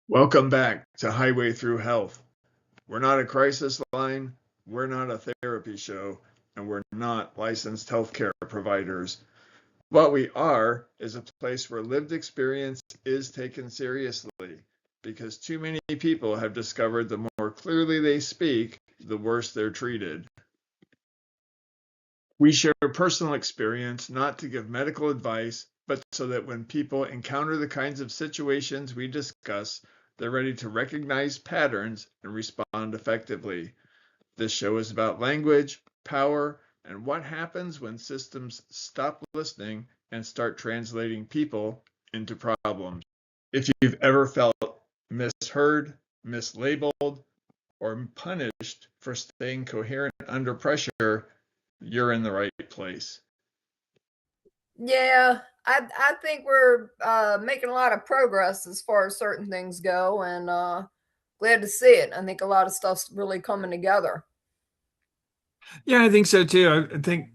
Welcome back to Highway Through Health. We're not a crisis line, we're not a therapy show, and we're not licensed healthcare providers. What we are is a place where lived experience is taken seriously because too many people have discovered the more clearly they speak, the worse they're treated. We share personal experience not to give medical advice, but so that when people encounter the kinds of situations we discuss, they're ready to recognize patterns and respond effectively. This show is about language, power, and what happens when systems stop listening and start translating people into problems. If you've ever felt misheard, mislabeled, or punished for staying coherent under pressure, you're in the right place. Yeah, I think we're making a lot of progress as far as certain things go, and glad to see it. I think a lot of stuff's really coming together. Yeah, I think so too. I think,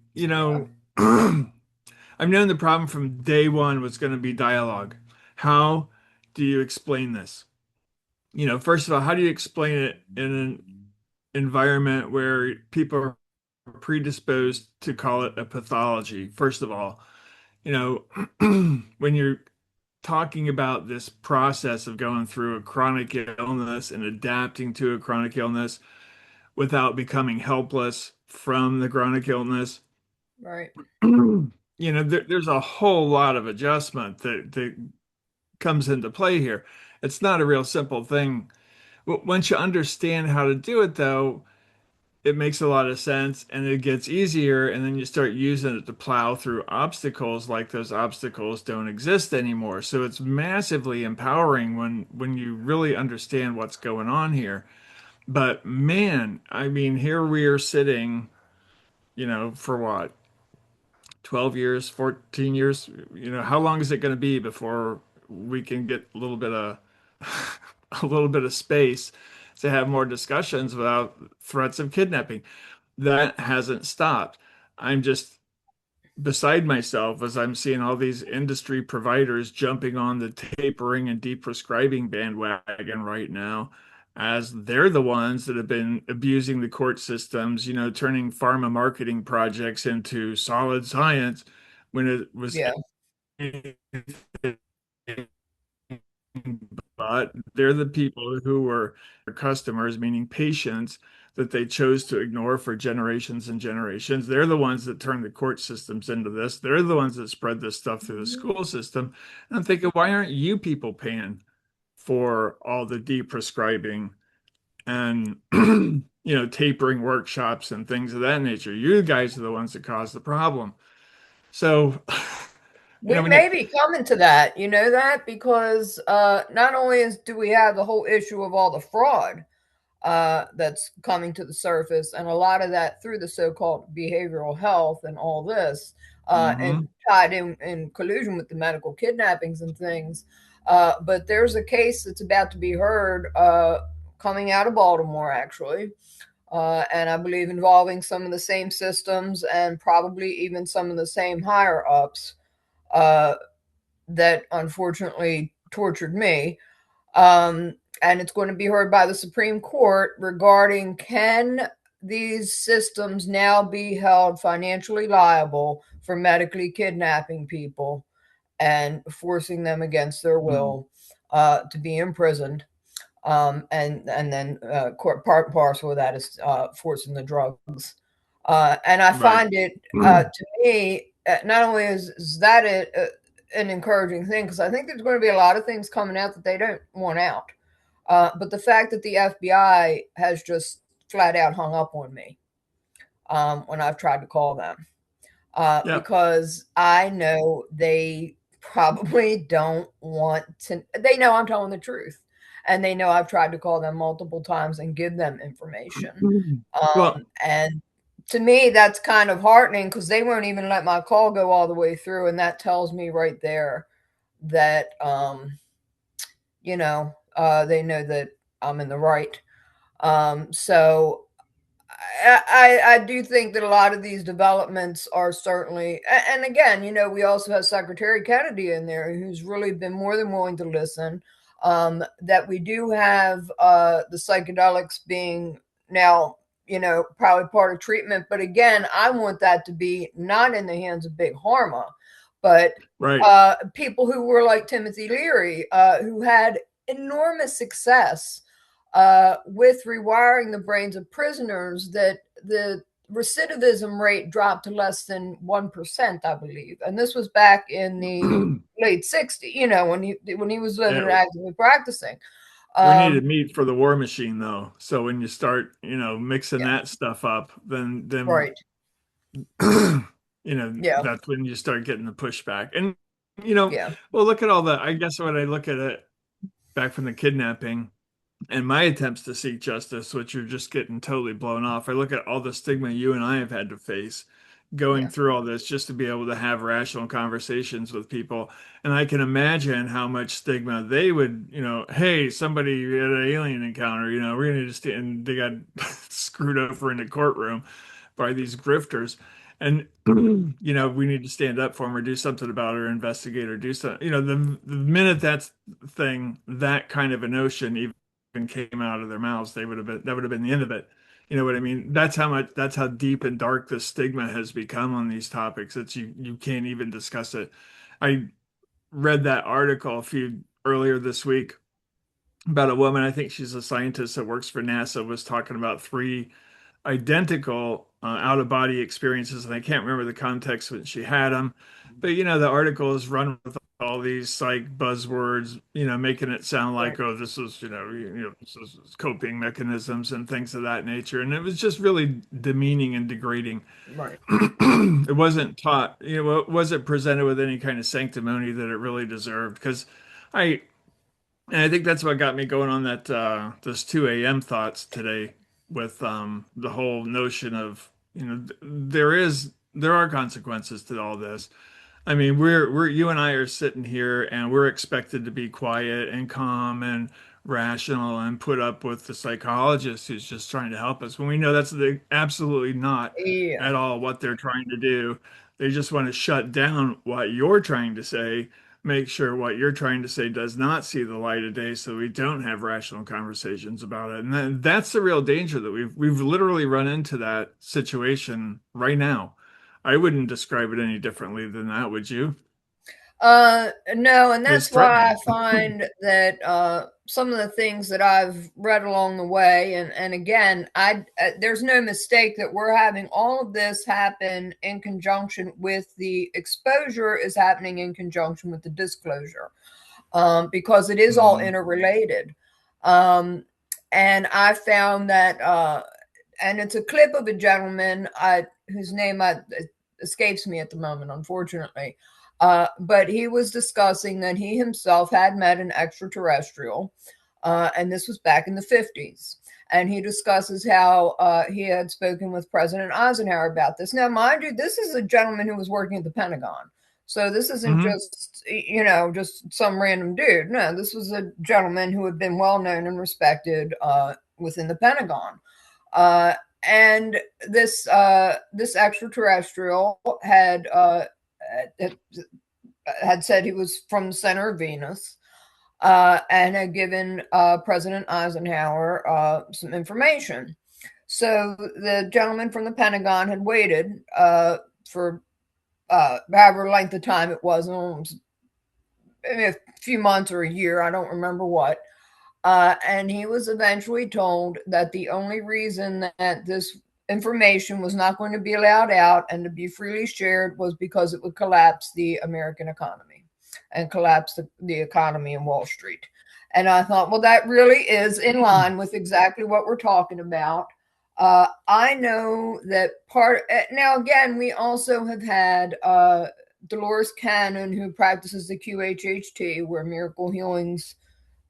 I've known the problem from day one was going to be dialogue. How do you explain this? First of all, how do you explain it in an environment where people are predisposed to call it a pathology? First of all, you know, when you're talking about this process of going through a chronic illness and adapting to a chronic illness without becoming helpless from the chronic illness, Right. there's a whole lot of adjustment that comes into play here. It's not a real simple thing. Once you understand how to do it, though, it makes a lot of sense and it gets easier. And then you start using it to plow through obstacles like those obstacles don't exist anymore. So it's massively empowering when you really understand what's going on here. But man, I mean, here we are sitting, for what? 12 years, 14 years, how long is it going to be before we can get a little bit of a little bit of space to have more discussions without threats of kidnapping? That hasn't stopped. I'm just beside myself as I'm seeing all these industry providers jumping on the tapering and deprescribing bandwagon right now, as they're the ones that have been abusing the court systems, turning pharma marketing projects into solid science when it was Yeah. but they're the people who were customers, meaning patients, that they chose to ignore for generations and generations. They're the ones that turned the court systems into this. They're the ones that spread this stuff through the school system. And I'm thinking, why aren't you people paying for all the deprescribing and tapering workshops and things of that nature? You guys are the ones that caused the problem. So, We when you may be coming to that, you know that, because not only do we have the whole issue of all the fraud that's coming to the surface, and a lot of that through the so-called behavioral health and all this, and Mhm. tied in collusion with the medical kidnappings and things. But there's a case that's about to be heard coming out of Baltimore, actually, and I believe involving some of the same systems and probably even some of the same higher ups uh, that unfortunately tortured me. And it's going to be heard by the Supreme Court regarding, can these systems now be held financially liable for medically kidnapping people and forcing them against their will to be imprisoned. And then part and parcel of that is forcing the drugs. And I Right. find it, to me, not only is that an encouraging thing, because I think there's going to be a lot of things coming out that they don't want out. But the fact that the FBI has just flat out hung up on me when I've tried to call them, Yeah. because I know they probably don't want to. They know I'm telling the truth, and they know I've tried to call them multiple times and give them information. Well, And to me, that's kind of heartening because they won't even let my call go all the way through, and that tells me right there that they know that I'm in the right. So I do think that a lot of these developments are certainly, and again, we also have Secretary Kennedy in there who's really been more than willing to listen. that we do have the psychedelics being now, probably part of treatment. But again, I want that to be not in the hands of big pharma, but people who were like Timothy Leary, who had enormous success with rewiring the brains of prisoners, that the recidivism rate dropped to less than 1%, I believe. And this was back in the late 60s, when he was living and actively practicing. We needed meat for the war machine, though. So when you start, mixing that stuff up, then right. That's when you start getting the pushback. And, Yeah. well, look at all the, I guess when I look at it back from the kidnapping and my attempts to seek justice, which are just getting totally blown off, I look at all the stigma you and I have had to face going through all this just to be able to have rational conversations with people. And I can imagine how much stigma they would, hey, somebody had an alien encounter, we're going to just, and they got screwed over in the courtroom by these grifters. And, we need to stand up for them or do something about it or investigate or do something. The minute that kind of a notion even came out of their mouths, that would have been the end of it. You know what I mean? That's how deep and dark the stigma has become on these topics. That you can't even discuss it. I read that article earlier this week about a woman, I think she's a scientist that works for NASA, was talking about 3 identical out-of-body experiences, and I can't remember the context when she had them. But the article is run with all these psych buzzwords, making it sound like, oh, this is this is coping mechanisms and things of that nature, and it was just really demeaning and degrading. Right. It wasn't taught, it wasn't presented with any kind of sanctimony that it really deserved. Because I think that's what got me going on that those 2 a.m. thoughts today with the whole notion of there are consequences to all this. I mean, we're you and I are sitting here and we're expected to be quiet and calm and rational and put up with the psychologist who's just trying to help us when we know absolutely not Yeah. at all what they're trying to do. They just want to shut down what you're trying to say, make sure what you're trying to say does not see the light of day so we don't have rational conversations about it. And that's the real danger that we've literally run into that situation right now. I wouldn't describe it any differently than that, would you? No, and It's that's why I threatening. find that some of the things that I've read along the way, and again, there's no mistake that we're having all of this happen in conjunction with the exposure is happening in conjunction with the disclosure, because it is all interrelated. And I found that, and it's a clip of a gentleman whose name escapes me at the moment, unfortunately. But he was discussing that he himself had met an extraterrestrial, and this was back in the 50s. And he discusses how he had spoken with President Eisenhower about this. Now, mind you, this is a gentleman who was working at the Pentagon. So this isn't just some random dude. No, this was a gentleman who had been well known and respected within the Pentagon. And this extraterrestrial had said he was from the center of Venus, and had given President Eisenhower some information. So the gentleman from the Pentagon had waited for however length of time it was, maybe a few months or a year, I don't remember what. And he was eventually told that the only reason that this information was not going to be allowed out and to be freely shared was because it would collapse the American economy and collapse the economy in Wall Street. And I thought, well, that really is in line with exactly what we're talking about. I know that now, again, we also have had Dolores Cannon, who practices the QHHT, where miracle healings,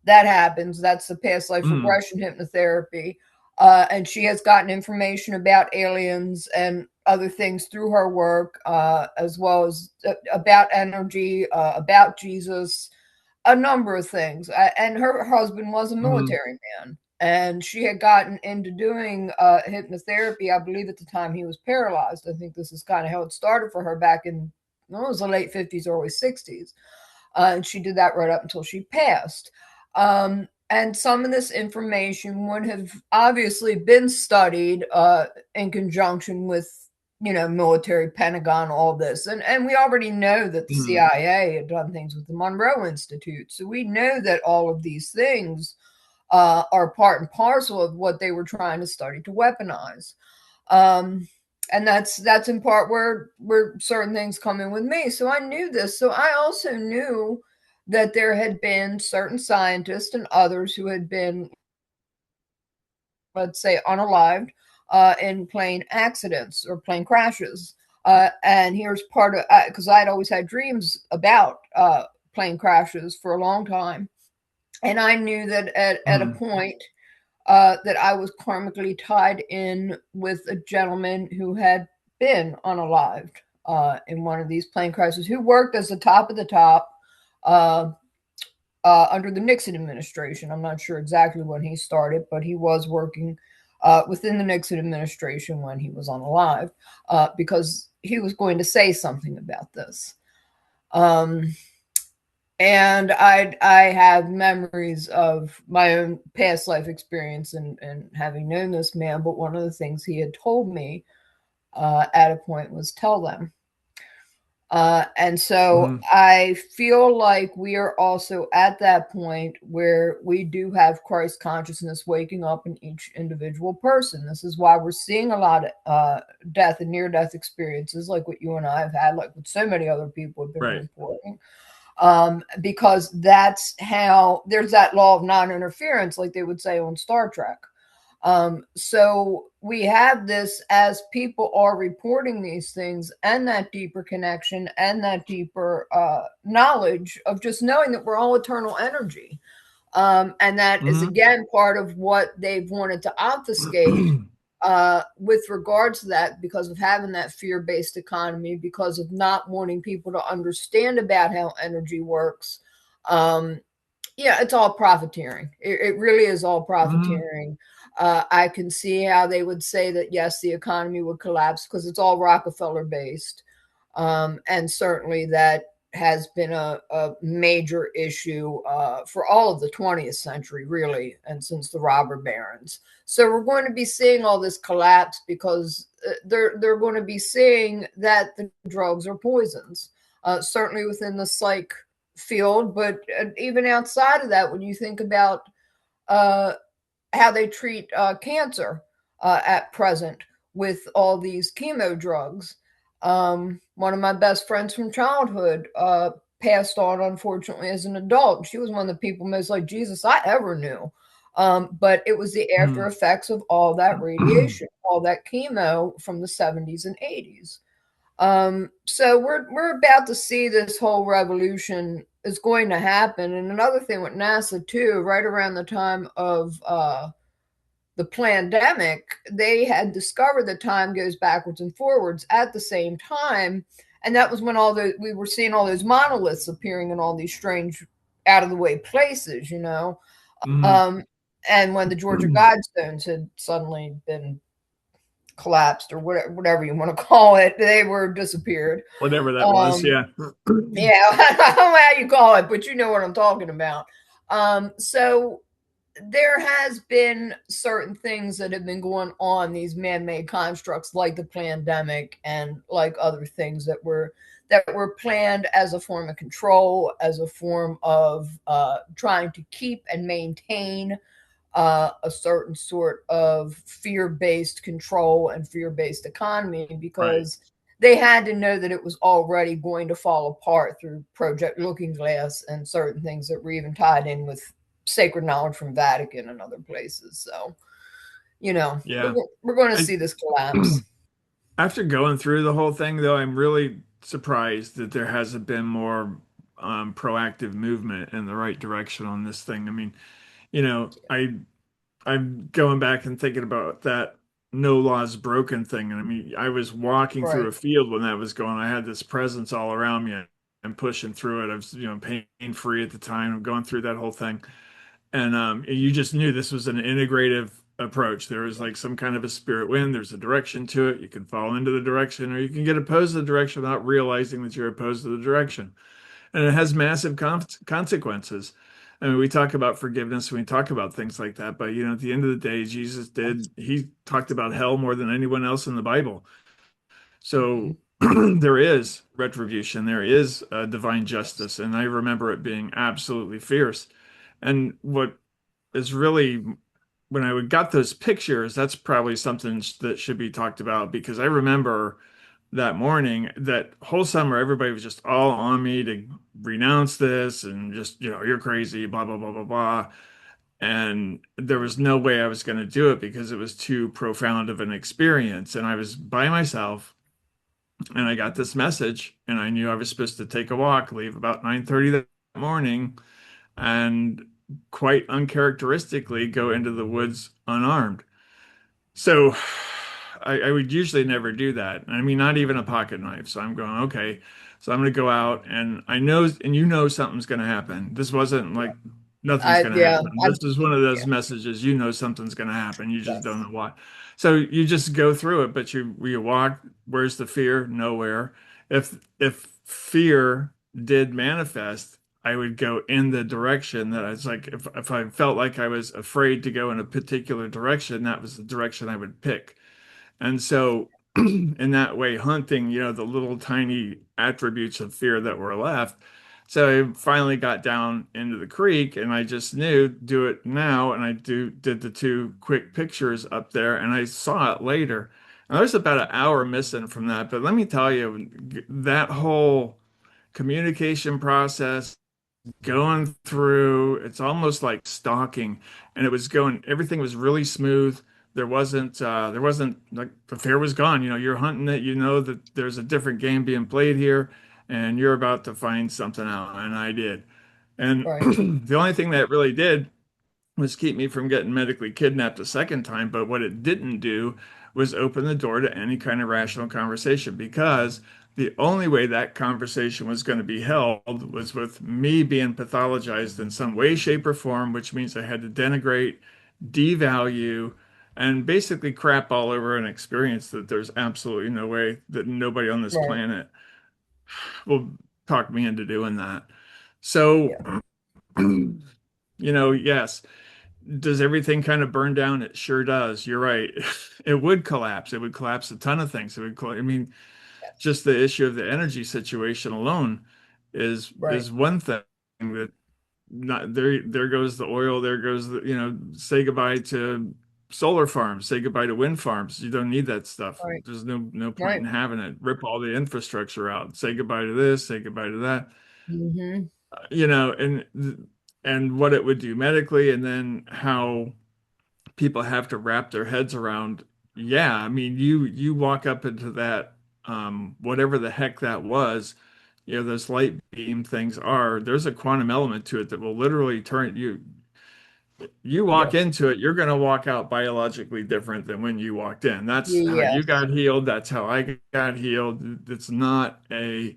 that happens. That's the past life regression hypnotherapy. And she has gotten information about aliens and other things through her work, as well as about energy, about Jesus, a number of things. And her husband was a military man, and she had gotten into doing hypnotherapy, I believe, at the time he was paralyzed. I think this is kind of how it started for her back in, it was the late 50s, early 60s. And she did that right up until she passed. And some of this information would have obviously been studied in conjunction with, military, Pentagon, all this. And we already know that the Mhm. CIA had done things with the Monroe Institute. So we know that all of these things are part and parcel of what they were trying to study to weaponize. Um, and that's in part where certain things come in with me. So I knew this. So I also knew that there had been certain scientists and others who had been, let's say, unalived in plane accidents or plane crashes. And here's part of, because I'd always had dreams about plane crashes for a long time. And I knew that at a Mhm. point that I was karmically tied in with a gentleman who had been unalived in one of these plane crashes, who worked as the top of the top uh, under the Nixon administration. I'm not sure exactly when he started, but he was working within the Nixon administration when he was unalived because he was going to say something about this. Um, and I have memories of my own past life experience and having known this man. But one of the things he had told me at a point was tell them. And so Mhm. I feel like we are also at that point where we do have Christ consciousness waking up in each individual person. This is why we're seeing a lot of death and near death experiences like what you and I have had, like what so many other people have been Right. reporting. Because that's how there's that law of non-interference, like they would say on Star Trek. So we have this as people are reporting these things and that deeper connection and that deeper knowledge of just knowing that we're all eternal energy. And that is Mhm. again part of what they've wanted to obfuscate with regards to that, because of having that fear-based economy, because of not wanting people to understand about how energy works. Um, yeah, it's all profiteering. It really is all Mhm. profiteering. I can see how they would say that yes, the economy would collapse because it's all Rockefeller based, and certainly that has been a major issue for all of the 20th century, really, and since the robber barons. So we're going to be seeing all this collapse because they're going to be seeing that the drugs are poisons, certainly within the psych field, but even outside of that, when you think about uh, how they treat cancer at present with all these chemo drugs. One of my best friends from childhood passed on, unfortunately, as an adult. She was one of the people most like Jesus I ever knew. But it was the after Mhm. effects of all that radiation, all that chemo from the 70s and 80s. So we're about to see this whole revolution is going to happen. And another thing with NASA too, right around the time of the pandemic, they had discovered that time goes backwards and forwards at the same time. And that was when we were seeing all those monoliths appearing in all these strange out of the way places, Mhm. Um, and when the Georgia Guidestones had suddenly been collapsed or whatever you want to call it, they were disappeared. Whatever that was, Um, yeah. yeah, I don't know how you call it, but you know what I'm talking about. So there has been certain things that have been going on, these man-made constructs like the pandemic and like other things that were planned as a form of control, as a form of trying to keep and maintain a certain sort of fear-based control and fear-based economy, Right. because they had to know that it was already going to fall apart through Project Looking Glass and certain things that were even tied in with sacred knowledge from Vatican and other places. So, we're, Yeah. we're going to I see this collapse. After going through the whole thing, though, I'm really surprised that there hasn't been more proactive movement in the right direction on this thing. I mean, I'm going back and thinking about that no laws broken thing. And I mean, I was walking through Right. a field when that was going. I had this presence all around me and pushing through it. I was, pain free at the time. I'm going through that whole thing. And you just knew this was an integrative approach. There was like some kind of a spirit wind. There's a direction to it. You can fall into the direction, or you can get opposed to the direction without realizing that you're opposed to the direction. And it has massive consequences. I mean, we talk about forgiveness, we talk about things like that, but at the end of the day, he talked about hell more than anyone else in the Bible. So there is retribution, there is divine Yes. justice, and I remember it being absolutely fierce. And what is really, when I got those pictures, that's probably something that should be talked about, because I remember that morning, that whole summer, everybody was just all on me to renounce this and just, you're crazy, blah, blah, blah, blah, blah. And there was no way I was going to do it because it was too profound of an experience. And I was by myself, and I got this message, and I knew I was supposed to take a walk, leave about 9:30 that morning, and quite uncharacteristically go into the woods unarmed. So I would usually never do that. I mean, not even a pocket knife. So I'm going, okay. So I'm going to go out, and I know, and something's going to happen. This wasn't like nothing's going to Yeah, happen. This is one of those yeah, messages, something's going to happen. You just don't yes, know what. So you just go through it, but you walk. Where's the fear? Nowhere. If fear did manifest, I would go in the direction that I was like, if I felt like I was afraid to go in a particular direction, that was the direction I would pick. And so, in that way, hunting, the little tiny attributes of fear that were left. So I finally got down into the creek, and I just knew, do it now. And I did the two quick pictures up there, and I saw it later. And there's about an hour missing from that. But let me tell you, that whole communication process, going through, it's almost like stalking, and everything was really smooth. There wasn't like, the fear was gone. You're hunting it, that there's a different game being played here, and you're about to find something out. And I did. And right, the only thing that really did was keep me from getting medically kidnapped a second time. But what it didn't do was open the door to any kind of rational conversation, because the only way that conversation was going to be held was with me being pathologized in some way, shape, or form, which means I had to denigrate, devalue, and basically crap all over an experience that there's absolutely no way that nobody on this right, planet will talk me into doing that. So, yeah, yes. Does everything kind of burn down? It sure does. You're right. It would collapse. It would collapse a ton of things. I mean, yes, just the issue of the energy situation alone right, is one thing that, not there goes the oil, there goes the, say goodbye to solar farms, say goodbye to wind farms. You don't need that stuff. right, There's no point right. in having it. Rip all the infrastructure out. Say goodbye to this, say goodbye to that. Mm-hmm. And what it would do medically, and then how people have to wrap their heads around. Yeah, I mean, you walk up into that, whatever the heck that was, those light beam things are, there's a quantum element to it that will literally turn you walk Yes, into it, you're going to walk out biologically different than when you walked in. That's how you yes, got healed, that's how I got healed. It's not a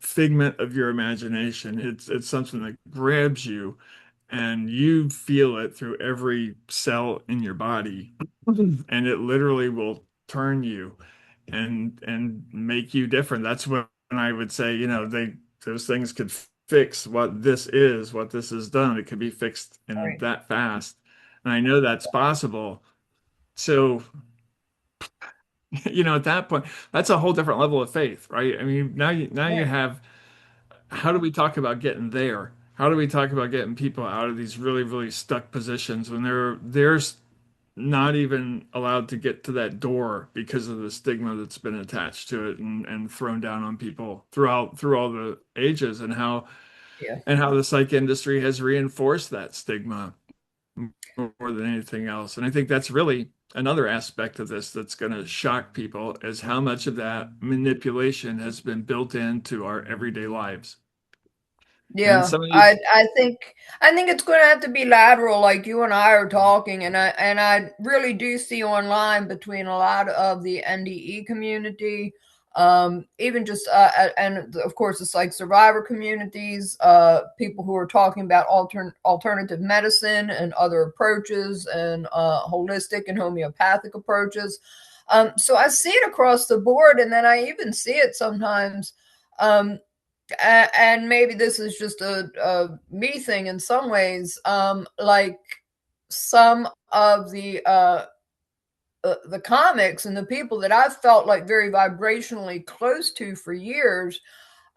figment of your imagination. It's something that grabs you, and you feel it through every cell in your body, and it literally will turn you and make you different. That's when I would say, those things could fix what this has done. It could be fixed in right. that fast. And I know that's possible. So, at that point, that's a whole different level of faith, right? I mean, now you Right. have, how do we talk about getting there? How do we talk about getting people out of these really, really stuck positions when they're not even allowed to get to that door because of the stigma that's been attached to it, and thrown down on people through all the ages, Yeah. and how the psych industry has reinforced that stigma more than anything else. And I think that's really another aspect of this that's going to shock people, is how much of that manipulation has been built into our everyday lives. And Yeah, some of I these, I think I think it's going to have to be lateral, like you and I are talking, and I really do see online between a lot of the NDE community, even just and of course it's like survivor communities, people who are talking about alternative medicine and other approaches, and holistic and homeopathic approaches. So I see it across the board, and then I even see it sometimes. Um, and maybe this is just a me thing in some ways, like some of the comics and the people that I've felt like very vibrationally close to for years,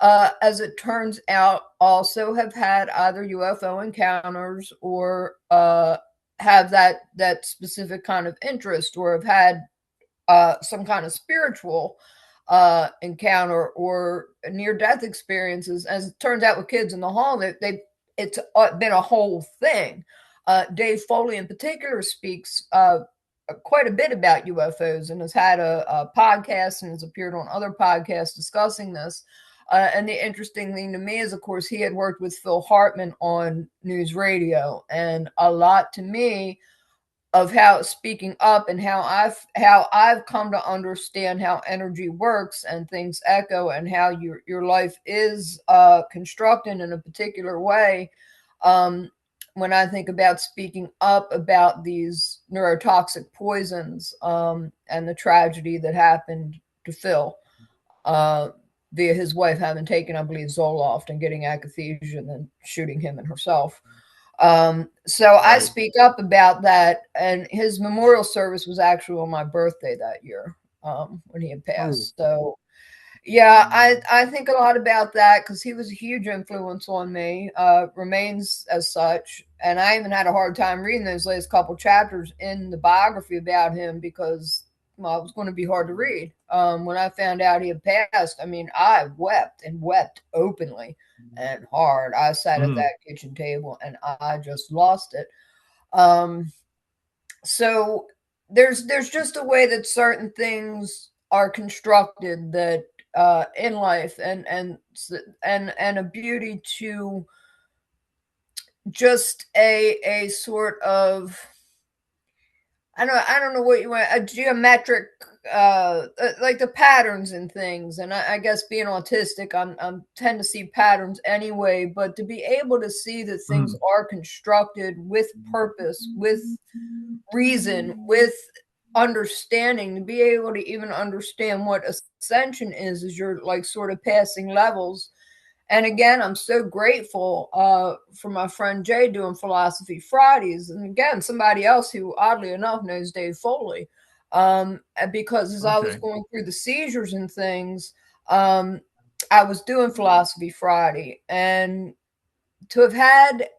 as it turns out, also have had either UFO encounters or have that specific kind of interest, or have had some kind of spiritual encounter or near-death experiences. As it turns out, with Kids in the Hall, it's been a whole thing. Dave Foley, in particular, speaks quite a bit about UFOs and has had a podcast and has appeared on other podcasts discussing this. And the interesting thing to me is, of course, he had worked with Phil Hartman on news radio, and a lot to me of how speaking up and how I've come to understand how energy works and things echo, and how your life is constructed in a particular way. When I think about speaking up about these neurotoxic poisons, and the tragedy that happened to Phil via his wife having taken, I believe, Zoloft and getting akathisia and then shooting him and herself. So I speak up about that, and his memorial service was actually on my birthday that year, when he had passed. So yeah, I think a lot about that, because he was a huge influence on me, remains as such. And I even had a hard time reading those last couple chapters in the biography about him, because, well, it was going to be hard to read. When I found out he had passed, I mean, I wept and wept openly and hard. I sat at that kitchen table and I just lost it. So there's just a way that certain things are constructed that in life, and a beauty to just a sort of, I don't know what you want, a geometric, like the patterns in things. And I guess being autistic, I'm tend to see patterns anyway, but to be able to see that things are constructed with purpose, with reason, with understanding, to be able to even understand what ascension is as you're like sort of passing levels. And again, I'm so grateful for my friend Jay doing Philosophy Fridays. And again, somebody else who oddly enough knows Dave Foley. Because as I was going through the seizures and things, I was doing Philosophy Friday, and to have had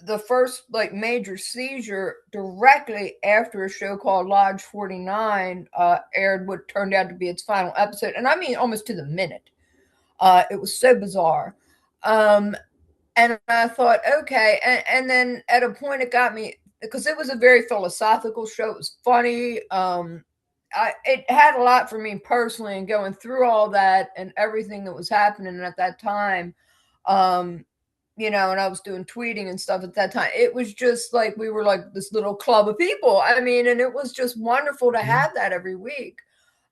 the first like major seizure directly after a show called Lodge 49 aired what turned out to be its final episode. And I mean, almost to the minute. It was so bizarre. And I thought, okay. And then at a point it got me, because it was a very philosophical show. It was funny. It had a lot for me personally, and going through all that and everything that was happening at that time. And I was doing tweeting and stuff at that time. It was just like we were like this little club of people. I mean, and it was just wonderful to have that every week.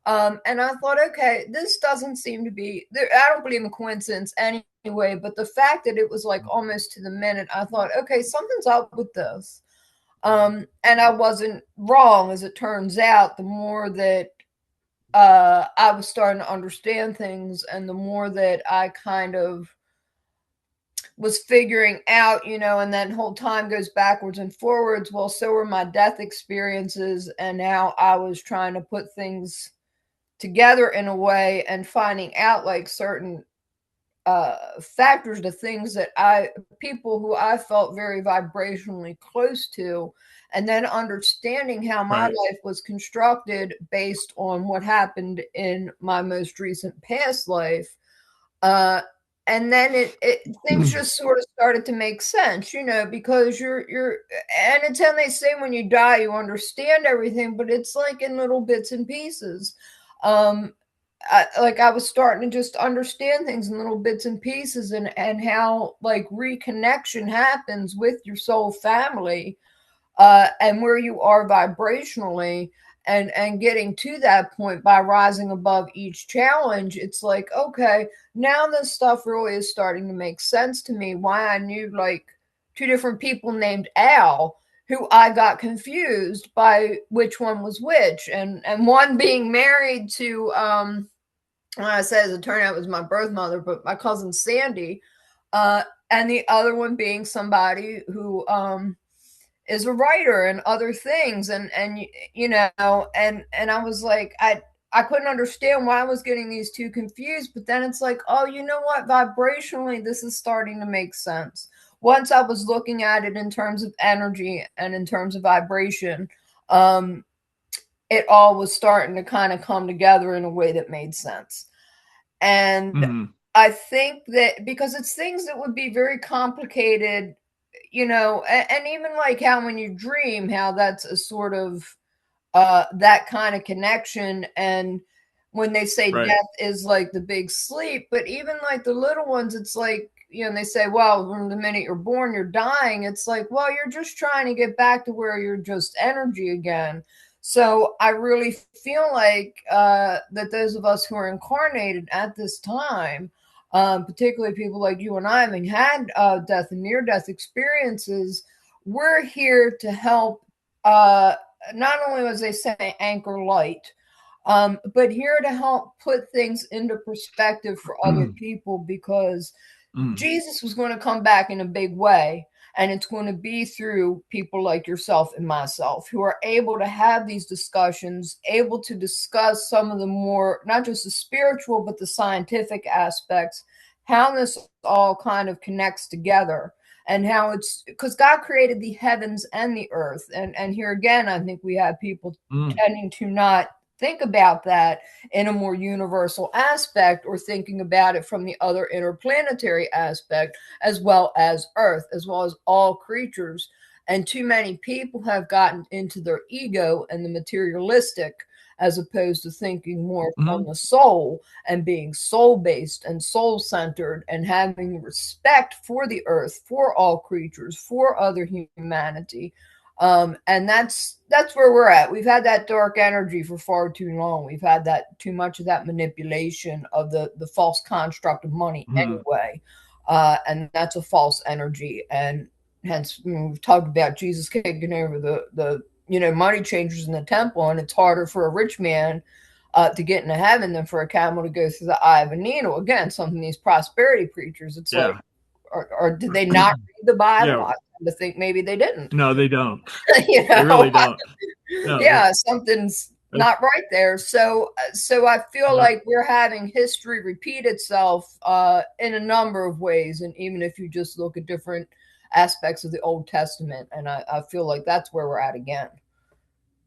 And I thought, okay, this doesn't seem to be there. I don't believe in coincidence anyway, but the fact that it was like almost to the minute, I thought, okay, something's up with this. And I wasn't wrong, as it turns out. The more that I was starting to understand things, and the more that I kind of was figuring out, and that whole time goes backwards and forwards. Well, so were my death experiences, and now I was trying to put things together in a way and finding out like certain factors to things that people who I felt very vibrationally close to, and then understanding how my life was constructed based on what happened in my most recent past life. And then things just sort of started to make sense, because you're, and it's how they say when you die, you understand everything, but it's like in little bits and pieces. I was starting to just understand things in little bits and pieces, and how like reconnection happens with your soul family, and where you are vibrationally, and getting to that point by rising above each challenge. It's like, okay, now this stuff really is starting to make sense to me, why I knew like two different people named Al, who I got confused by which one was which, and one being married to When I say as it turned out, it was my birth mother, but my cousin Sandy, uh, and the other one being somebody who is a writer and other things, and you know, and I was like, I couldn't understand why I was getting these two confused, but then it's like, oh, you know what? Vibrationally, this is starting to make sense. Once I was looking at it in terms of energy and in terms of vibration, um, it all was starting to kind of come together in a way that made sense. And Hmm. I think that because it's things that would be very complicated, you know, and even like how when you dream, how that's a sort of that kind of connection. And when they say Right. death is like the big sleep, but even like the little ones, it's like, you know, and they say, well, from the minute you're born, you're dying. It's like, well, you're just trying to get back to where you're just energy again. So I really feel like that those of us who are incarnated at this time, particularly people like you and I, having had death and near death experiences, we're here to help not only, as they say, anchor light, but here to help put things into perspective for other people, because Mm. Jesus was going to come back in a big way. And it's going to be through people like yourself and myself who are able to have these discussions, able to discuss some of the more, not just the spiritual, but the scientific aspects, how this all kind of connects together, and how it's because God created the heavens and the earth. And here again, I think we have people Mm. tending to not think about that in a more universal aspect, or thinking about it from the other interplanetary aspect, as well as Earth, as well as all creatures. And too many people have gotten into their ego and the materialistic, as opposed to thinking more from Mm. the soul and being soul based and soul centered, and having respect for the earth, for all creatures, for other humanity. And that's where we're at. We've had that dark energy for far too long. We've had that too much of that manipulation of the false construct of money Mm. anyway, and that's a false energy. And hence, we've talked about Jesus taking over the money changers in the temple, and it's harder for a rich man to get into heaven than for a camel to go through the eye of a needle. Again, something these prosperity preachers, it's like, Yeah. or did they not read the Bible? Yeah. I tend to think maybe they didn't. No, they don't. you They know, really don't. No. yeah, something's not right there. So I feel Yeah. like we're having history repeat itself in a number of ways, and even if you just look at different aspects of the Old Testament, and I feel like that's where we're at again.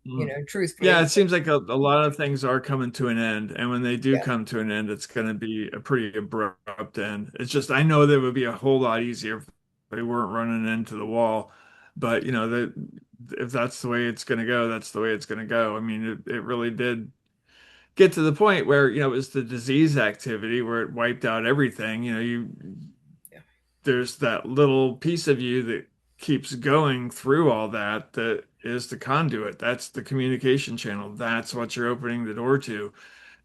Mm. Yeah, Truthfully, it seems like a lot of things are coming to an end, and when they do yeah, come to an end, it's going to be a pretty abrupt end. It's just I know that it would be a whole lot easier if they weren't running into the wall, but that if that's the way it's going to go, that's the way it's going to go. I mean, it really did get to the point where it was the disease activity where it wiped out everything. yeah, There's that little piece of you that keeps going through all that, that is the conduit. That's the communication channel. That's what you're opening the door to.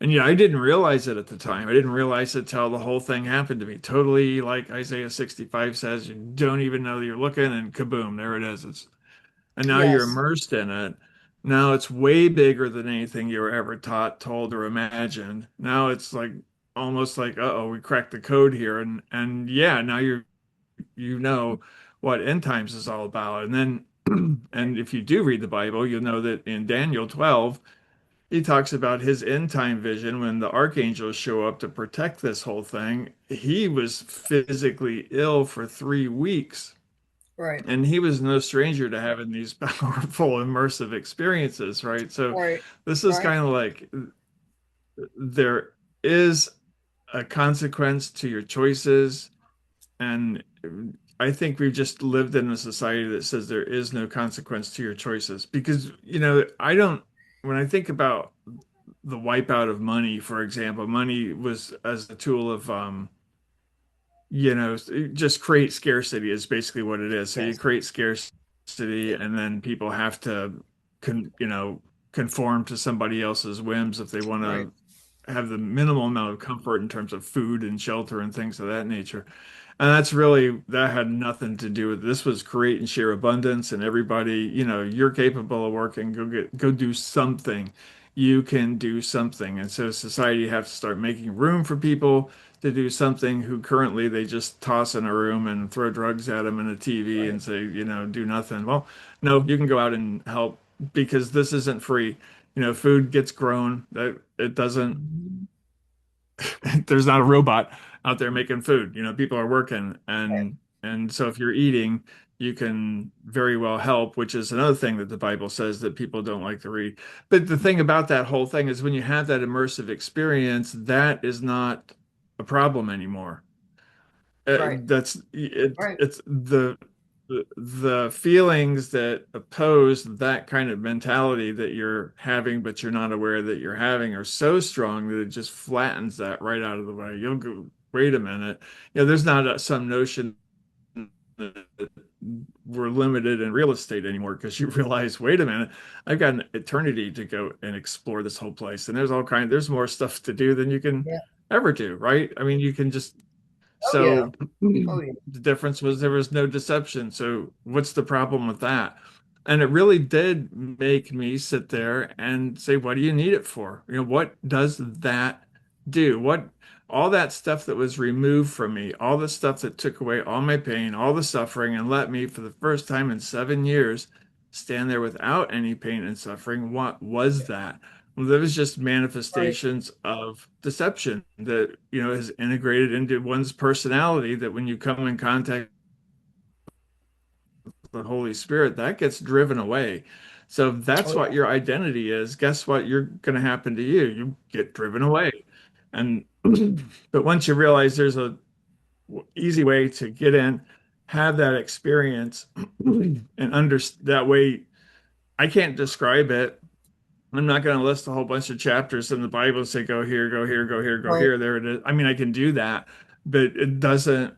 And I didn't realize it at the time. I didn't realize it till the whole thing happened to me. Totally, like Isaiah 65 says, you don't even know that you're looking, and kaboom, there it is. And now you're yes, immersed in it. Now it's way bigger than anything you were ever taught, told, or imagined. Now it's like almost like, uh-oh, we cracked the code here. And yeah, now you know what end times is all about. And then and if you do read the Bible, you'll know that in Daniel 12, he talks about his end time vision when the archangels show up to protect this whole thing. He was physically ill for 3 weeks. right, And he was no stranger to having these powerful, immersive experiences, right? So right, this is right, kind of like there is a consequence to your choices. And I think we've just lived in a society that says there is no consequence to your choices. Because, I don't, when I think about the wipeout of money, for example, money was as a tool of, just create scarcity is basically what it is. So you yes, create scarcity, and then people have to, conform to somebody else's whims if they want right, to have the minimal amount of comfort in terms of food and shelter and things of that nature. And that had nothing to do with this. Was create and share abundance, and everybody, you're capable of working, go do something, you can do something. And so society has to start making room for people to do something who currently they just toss in a room and throw drugs at them and a TV Right. and say, do nothing. Well, no, you can go out and help because this isn't free. Food gets grown. That it doesn't Mhm. there's not a robot out there making food. People are working Right. and so if you're eating, you can very well help, which is another thing that the Bible says that people don't like to read. But the thing about that whole thing is when you have that immersive experience, that is not a problem anymore. Right. That's it, Right. it's the feelings that oppose that kind of mentality that you're having, but you're not aware that you're having, are so strong that it just flattens that right out of the way. You'll go, wait a minute. There's not some notion that we're limited in real estate anymore because you realize, wait a minute, I've got an eternity to go and explore this whole place. And there's more stuff to do than you can Yeah. ever do, right? I mean, you can just Oh yeah. so Oh yeah. the difference was there was no deception. So what's the problem with that? And it really did make me sit there and say, what do you need it for? What does that do? All that stuff that was removed from me, all the stuff that took away all my pain, all the suffering, and let me, for the first time in 7 years, stand there without any pain and suffering. What was that? Well, there was just Right. manifestations of deception that, is integrated into one's personality that when you come in contact with the Holy Spirit, that gets driven away. So if that's Oh what yeah. your identity is, guess what you're going to happen to you? You get driven away. And but once you realize there's a easy way to get in, have that experience and under that way, I can't describe it. I'm not going to list a whole bunch of chapters in the Bible and say, go here, go here, go here, go Right. here. There it is. I mean, I can do that, but it doesn't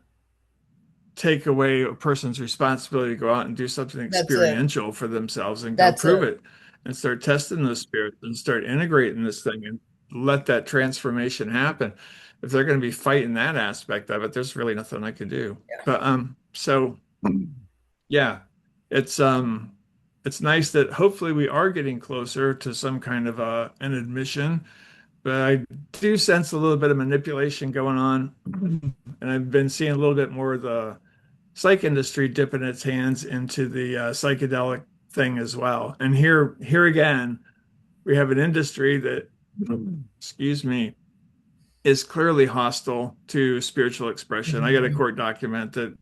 take away a person's responsibility to go out and do something That's it. experiential for themselves and go That's prove it. it and start testing those spirits and start integrating this thing and let that transformation happen. If they're going to be fighting that aspect of it, there's really nothing I can do. But so yeah, it's it's nice that hopefully we are getting closer to some kind of an admission, but I do sense a little bit of manipulation going on. And I've been seeing a little bit more of the psych industry dipping its hands into the psychedelic thing as well. And here again, we have an industry that, excuse me, is clearly hostile to spiritual expression. I got a Mhm. court document that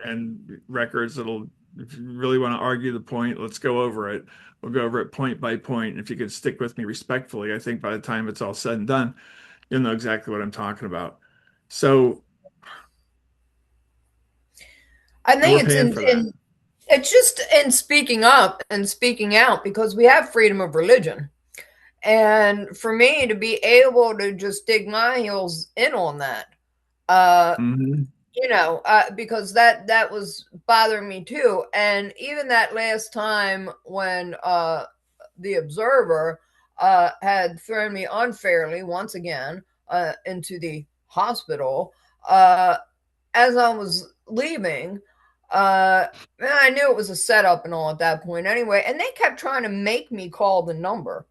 and records that'll, if you really want to argue the point, let's go over it. We'll go over it point by point. And if you can stick with me respectfully, I think by the time it's all said and done, you'll know exactly what I'm talking about. So, I and we're think it's paying for that. in it's just in speaking up and speaking out because we have freedom of religion. And for me to be able to just dig my heels in on that, uh, Hmm. because that was bothering me too. And even that last time when the observer had thrown me unfairly once again into the hospital, uh, as I was leaving, I knew it was a setup and all at that point anyway. And they kept trying to make me call the number.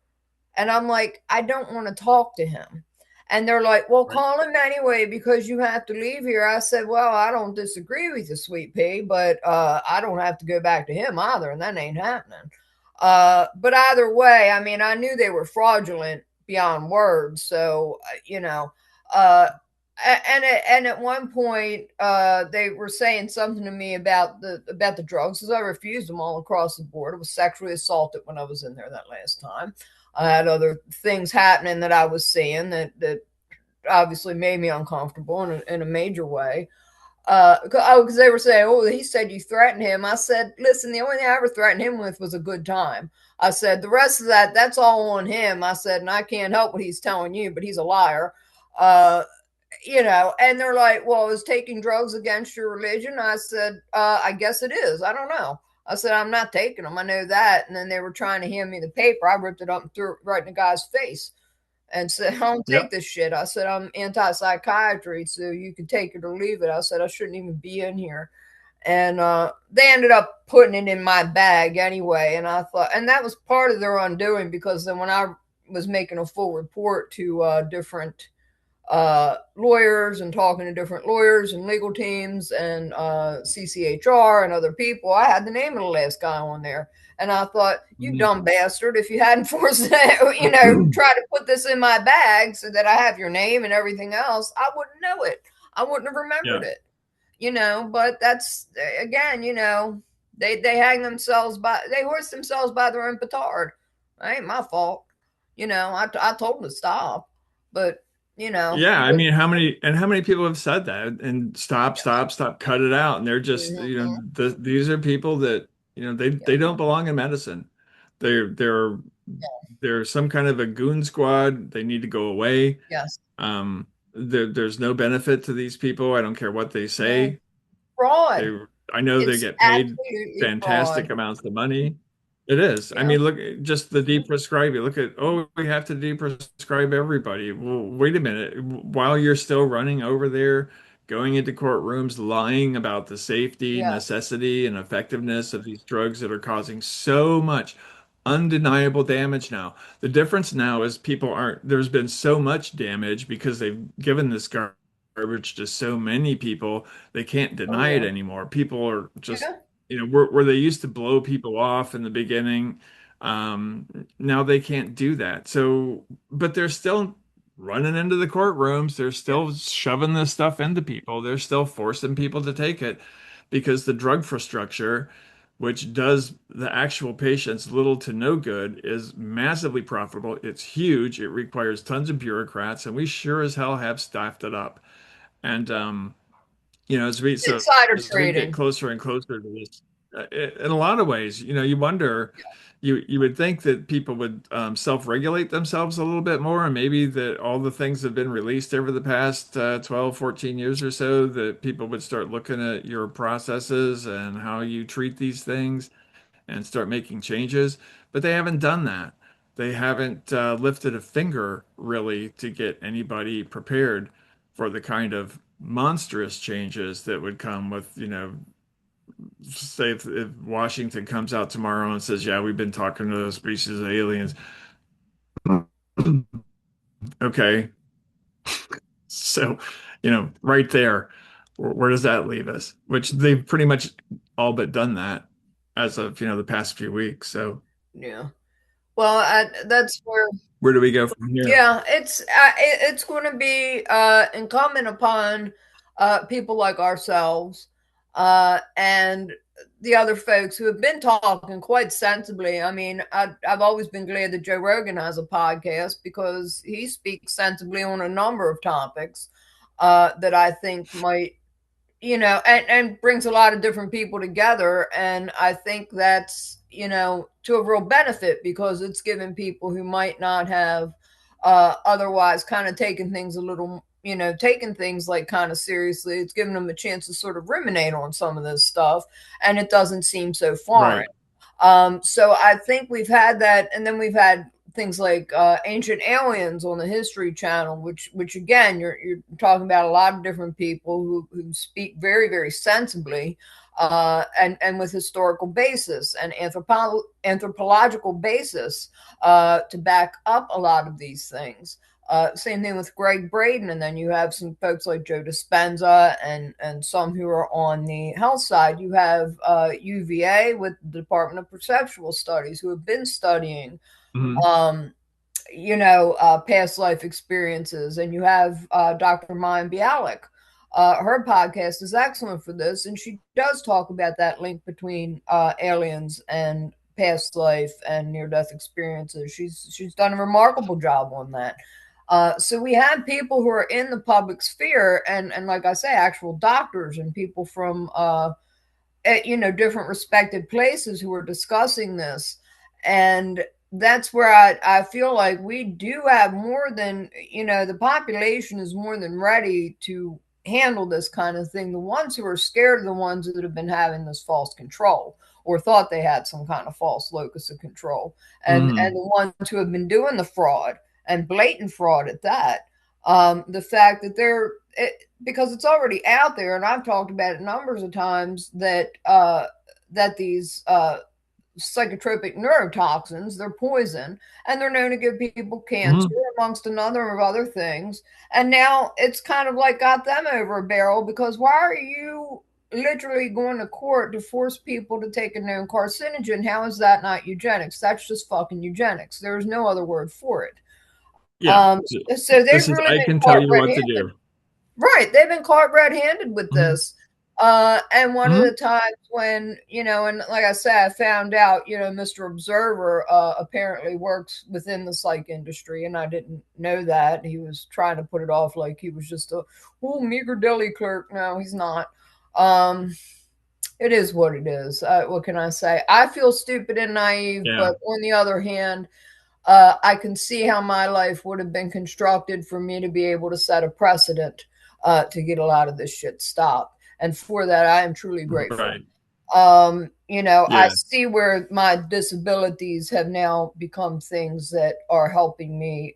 And I'm like, I don't want to talk to him. And they're like, well, Right. call him anyway because you have to leave here. I said, well, I don't disagree with you, sweet pea, but I don't have to go back to him either. And that ain't happening. But either way, I mean, I knew they were fraudulent beyond words. So, uh, and at one point, they were saying something to me about the drugs because I refused them all across the board. I was sexually assaulted when I was in there that last time. I had other things happening that I was seeing that obviously made me uncomfortable in a major way. Because they were saying, "Oh, he said you threatened him." I said, "Listen, the only thing I ever threatened him with was a good time." I said, "The rest of that's all on him." I said, "And I can't help what he's telling you, but he's a liar." Uh, and they're like, well, is taking drugs against your religion? I said, I guess it is. I don't know. I said, I'm not taking them. I know that. And then they were trying to hand me the paper. I ripped it up and threw it right in the guy's face and said, I don't take Yep. this shit. I said, I'm anti psychiatry, so you can take it or leave it. I said, I shouldn't even be in here. And they ended up putting it in my bag anyway. And I thought, and that was part of their undoing, because then when I was making a full report to different lawyers and talking to different lawyers and legal teams and CCHR and other people, I had the name of the last guy on there. And I thought, you dumb bastard, if you hadn't forced it, you know, try to put this in my bag so that I have your name and everything else, I wouldn't know it. I wouldn't have remembered it, you know. But that's, again, you know, they hang themselves by, they hoist themselves by their own petard. It ain't my fault. You know, I told them to stop, but you know. Yeah, I mean, how many people have said that and stop, cut it out, and they're just, you know, Mm-hmm. these are people that, you know, they don't belong in medicine. They're they're some kind of a goon squad. They need to go away. Yes. There's no benefit to these people. I don't care what they No. say. Fraud. They, I know they It's get paid absolutely fantastic fraud. amounts of money. It is. I Yeah. mean, look, just the deprescribing. Look at, oh, we have to deprescribe everybody. Well, wait a minute. While you're still running over there, going into courtrooms, lying about the safety, Yes. necessity, and effectiveness of these drugs that are causing so much undeniable damage now. The difference now is people aren't, there's been so much damage because they've given this garbage to so many people, they can't Oh deny it yeah. anymore. People are just, Yeah. you know, where they used to blow people off in the beginning, um, now they can't do that. So, but they're still running into the courtrooms. They're Yeah. still shoving this stuff into people. They're still forcing people to take it because the drug infrastructure, which does the actual patients little to no good, is massively profitable. It's huge. It requires tons of bureaucrats, and we sure as hell have staffed it up. And you know, Insider as we get trading. closer and closer to this, in a lot of ways, you know, you wonder, you would think that people would self-regulate themselves a little bit more, and maybe that all the things that have been released over the past 12, 14 years or so, that people would start looking at your processes and how you treat these things and start making changes. But they haven't done that. They haven't lifted a finger really to get anybody prepared for the kind of monstrous changes that would come with, you know, say if Washington comes out tomorrow and says, yeah, we've been talking to those species of aliens. Okay. So, you know, right there, where does that leave us? Which they've pretty much all but done that as of, you know, the past few weeks. So Yeah. Well, that's where. where do we go from here? Yeah, it's going to be incumbent upon people like ourselves and the other folks who have been talking quite sensibly. I mean, I've always been glad that Joe Rogan has a podcast, because he speaks sensibly on a number of topics that I think might, you know, and brings a lot of different people together. And I think that's, you know, to a real benefit, because it's giving people who might not have otherwise kind of taken things a little, you know, taken things like kind of seriously. It's giving them a chance to sort of ruminate on some of this stuff, and it doesn't seem so foreign. Right. So I think we've had that, and then we've had things like Ancient Aliens on the History Channel, which again, you're talking about a lot of different people who speak very, very sensibly, and with historical basis and anthropological basis to back up a lot of these things. Same thing with Greg Braden, and then you have some folks like Joe Dispenza and some who are on the health side. You have UVA with the Department of Perceptual Studies, who have been studying, Mhm. um, you know, past life experiences, and you have Dr. Mayan Bialik. Her podcast is excellent for this, and she does talk about that link between aliens and past life and near death experiences. She's done a remarkable job on that. So we have people who are in the public sphere, and like I say, actual doctors and people from you know, different respected places who are discussing this. And that's where I feel like we do have more than, you know, the population is more than ready to handle this kind of thing. The ones who are scared are the ones that have been having this false control, or thought they had some kind of false locus of control, and Mhm. the ones who have been doing the fraud, and blatant fraud at that. The fact that they're, because it's already out there, and I've talked about it numbers of times that that these psychotropic neurotoxins, they're poison, and they're known to give people cancer, Mhm. amongst a number of other things. And now it's kind of like got them over a barrel, because why are you literally going to court to force people to take a known carcinogen? How is that not eugenics? That's just fucking eugenics. There's no other word for it. Yeah. So they've This is, really I been can tell caught you what to red-handed. do. Right, they've been caught red-handed with Mhm. this. And one of the Mhm. times when, and like I said, I found out, Mr. Observer apparently works within the psych industry, and I didn't know that. He was trying to put it off like he was just a meager deli clerk. No, he's not. Um, it is what it is. What can I say? I feel stupid and naive, Yeah. but on the other hand, I can see how my life would have been constructed for me to be able to set a precedent to get a lot of this shit stopped. And for that, I am truly grateful. Right. I Yeah. see where my disabilities have now become things that are helping me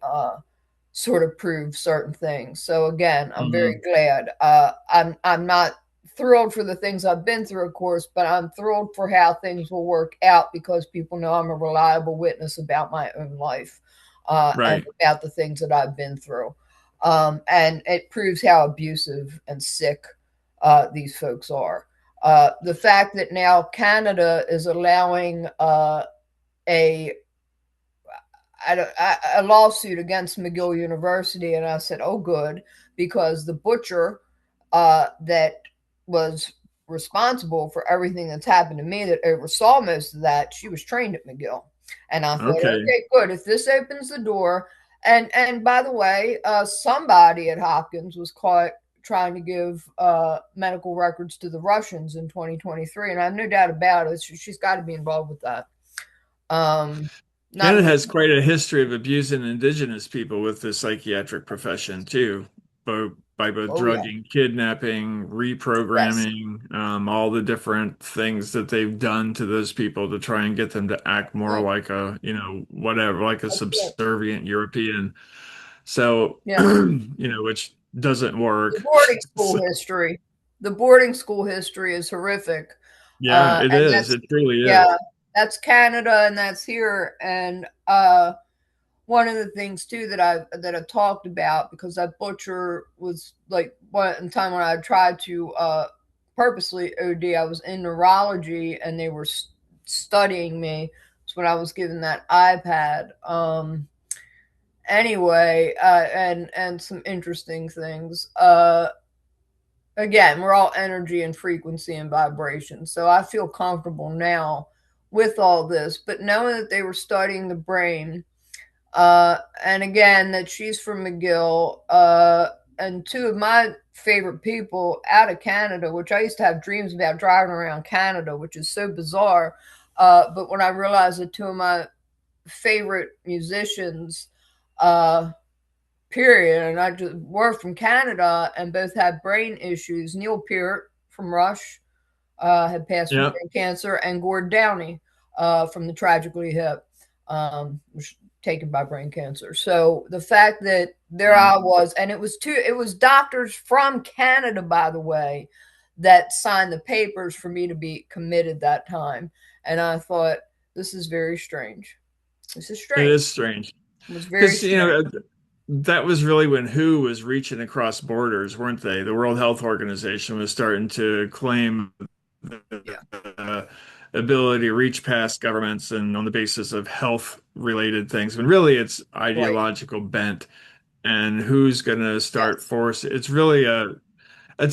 sort of prove certain things. So again, I'm very Mhm. glad. I'm not thrilled for the things I've been through, of course, but I'm thrilled for how things will work out, because people know I'm a reliable witness about my own life and Right. about the things that I've been through. And it proves how abusive and sick these folks are. The fact that now Canada is allowing a a lawsuit against McGill University, and I said, "Oh, good," because the butcher that was responsible for everything that's happened to me, that oversaw most of that, she was trained at McGill, and I thought, Okay. "Okay, good. If this opens the door." And by the way, somebody at Hopkins was caught trying to give medical records to the Russians in 2023, and I have no doubt about it. She's got to be involved with that. Um, not Canada only has quite a history of abusing indigenous people with the psychiatric profession too, by both Oh yeah. drugging, kidnapping, Yes. reprogramming, all the different things that they've done to those people to try and get them to act more Right. like a, whatever, like a That's it. subservient European. So, Yeah. which doesn't The work. boarding school So, history. The boarding school history is horrific. yeah, it And is. that's, It truly is. yeah, that's Canada and that's here. And one of the things too that I talked about, because that butcher was like one time when I tried to purposely OD, I was in neurology and they were studying me. It's when I was given that iPad. Anyway, and some interesting things. Again, we're all energy and frequency and vibration, so I feel comfortable now with all this. But knowing that they were studying the brain, and again that she's from McGill, and two of my favorite people out of Canada, which I used to have dreams about driving around Canada, which is so bizarre. But when I realized that two of my favorite musicians, uh, period, and I just were from Canada and both had brain issues. Neil Peart from Rush had passed from Yep. brain cancer, and Gord Downey from the Tragically Hip was taken by brain cancer. So the fact that there Wow. I was, and it was doctors from Canada, by the way, that signed the papers for me to be committed that time. And I thought, this is very strange. This is It strange. is strange. It was very Because, strange. that was really when WHO was reaching across borders, weren't they? The World Health Organization was starting to claim Yeah. the ability to reach past governments and on the basis of health related things. When really it's Right. ideological bent and who's going to start Yes. force. It's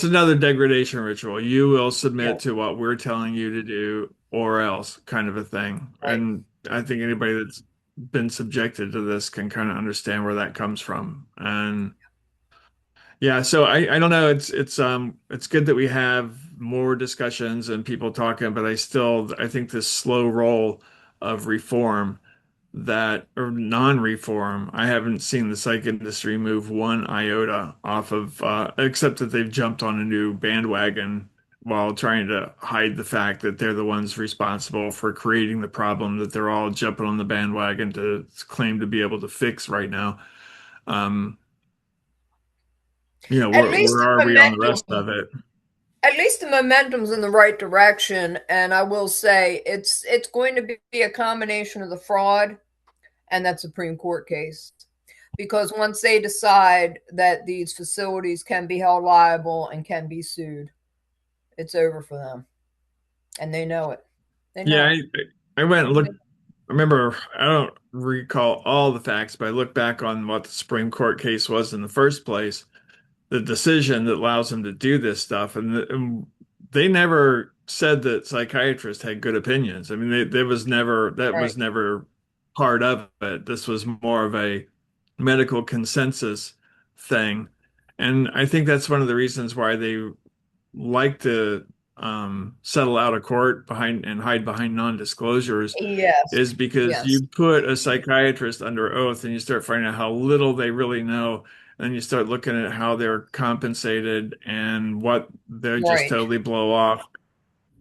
another degradation ritual. You will Yeah. submit to what we're telling you to do or else kind of a thing. Right. And I think anybody that's been subjected to this can kind of understand where that comes from. And yeah, so I don't know. It's good that we have more discussions and people talking, but I think this slow roll of reform that or non-reform, I haven't seen the psych industry move one iota off of except that they've jumped on a new bandwagon while trying to hide the fact that they're the ones responsible for creating the problem that they're all jumping on the bandwagon to claim to be able to fix right now. Um, You know, At least where the are we on the rest momentum, of it? at least the momentum's in the right direction. And I will say it's going to be a combination of the fraud and that Supreme Court case. Because once they decide that these facilities can be held liable and can be sued, it's over for them. And they know it. They know Yeah, it. I went and looked. I remember, I don't recall all the facts, but I look back on what the Supreme Court case was in the first place, the decision that allows them to do this stuff, and they never said that psychiatrists had good opinions. I mean, there was never that Right. was never part of it. This was more of a medical consensus thing, and I think that's one of the reasons why they like to settle out of court behind and hide behind non-disclosures Yes. is because Yes. you put a psychiatrist under oath and you start finding out how little they really know. And you start looking at how they're compensated and what they just Right. totally blow off.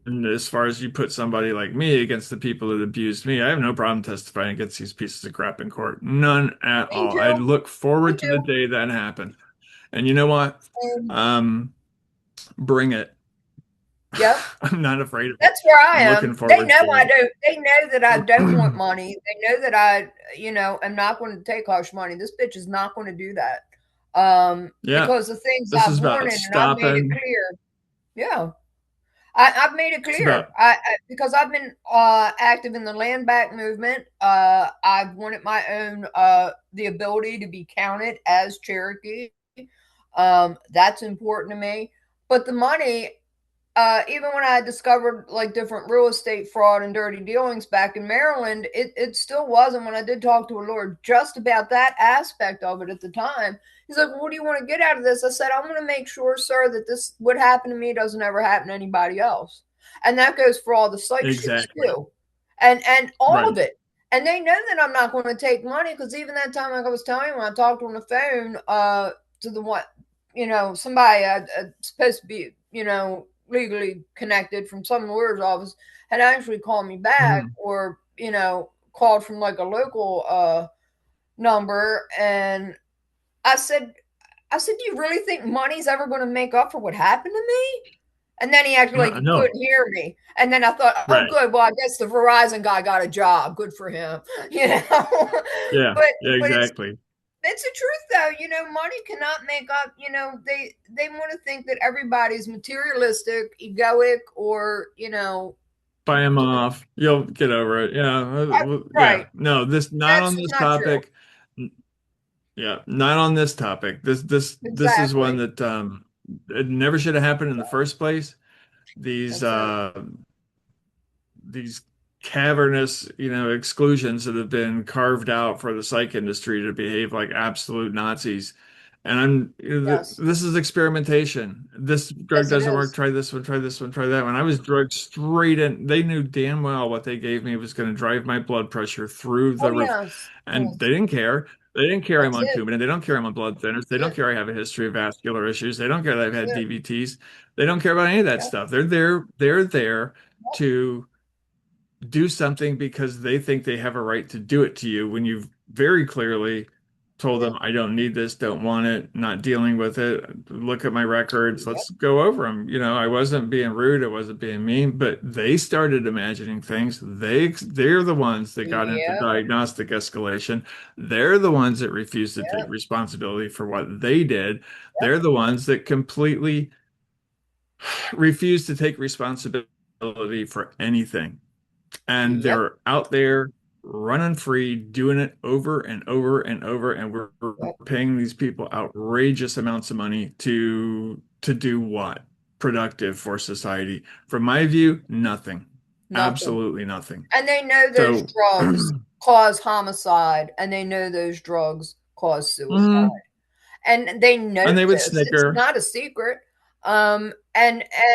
And as far as you put somebody like me against the people that abused me, I have no problem testifying against these pieces of crap in court. None at Me all. I too. look Me forward to the too. day that happened. And you know what? Um, Um, Bring it. yep. I'm not afraid of it. That's where I I'm looking am. They forward know I to don't. They know that I don't it. want money. They know that I, am not going to take hush money. This bitch is not going to do that. Yeah, Because the things this is I've about wanted and I've made it stopping. clear. Yeah, I've made it It's clear. about Because I've been active in the land back movement. I've wanted my own the ability to be counted as Cherokee. That's important to me. But the money, even when I discovered like different real estate fraud and dirty dealings back in Maryland, it still wasn't. When I did talk to a lawyer just about that aspect of it at the time, he's like, well, "What do you want to get out of this?" I said, "I want to make sure, sir, that this what happened to me doesn't ever happen to anybody else," and that goes for all the psych shits exactly too, and all of right. it. And they know that I'm not going to take money because even that time, like I was telling you, when I talked on the phone, to the one, somebody supposed to be, legally connected from some lawyer's office had actually called me back Mhm. or, called from like a local number. And I said, do you really think money's ever going to make up for what happened to me? And then he acted like he No, couldn't hear me. And then I thought, oh, right. good. Well, I guess the Verizon guy got a job. Good for him. Yeah, But yeah, it's exactly. the truth though. Money cannot make up. They want to think that everybody's materialistic, egoic, or Buy them off. You'll get over it. Yeah, yeah. right. No, this not That's on just this not true. topic. Yeah, not on this topic. This is one Exactly. that it never should have happened in the first place. These That's it. these cavernous, exclusions that have been carved out for the psych industry to behave like absolute Nazis. And Yes. this is experimentation. This drug Yes, it doesn't work. is. Try this one, try this one, try that one. I was drugged straight in. They knew damn well what they gave me was going to drive my blood pressure through Oh the roof. yes. And they Yes. didn't care. They didn't care I'm That's on it. Coumadin. They don't care I'm on blood thinners. They That's don't it. care I have a history of vascular issues. They don't care that I've had That's it. DVTs. They don't care about any of that Yep. stuff. They're there Yep. to do something because they think they have a right to do it to you when you've very clearly told them, Yep. I don't need this, don't want it, not dealing with it. Look at my records. Yep. Let's go over them. I wasn't being rude, I wasn't being mean, but they started imagining things. They're the ones that got into Yep. diagnostic escalation. They're the ones that refused to take Yep. responsibility for what they did. Yep. They're the ones that completely refused to take responsibility for anything, and Yep. they're out there running free, doing it over and over and over, and we're Yep. paying these people outrageous amounts of money to do what? Productive for society. From my view, nothing. Nothing. Absolutely nothing. And they know those So, drugs cause homicide, and they know those drugs cause suicide. mhm. And they know And they would this. It's snicker. not a secret. And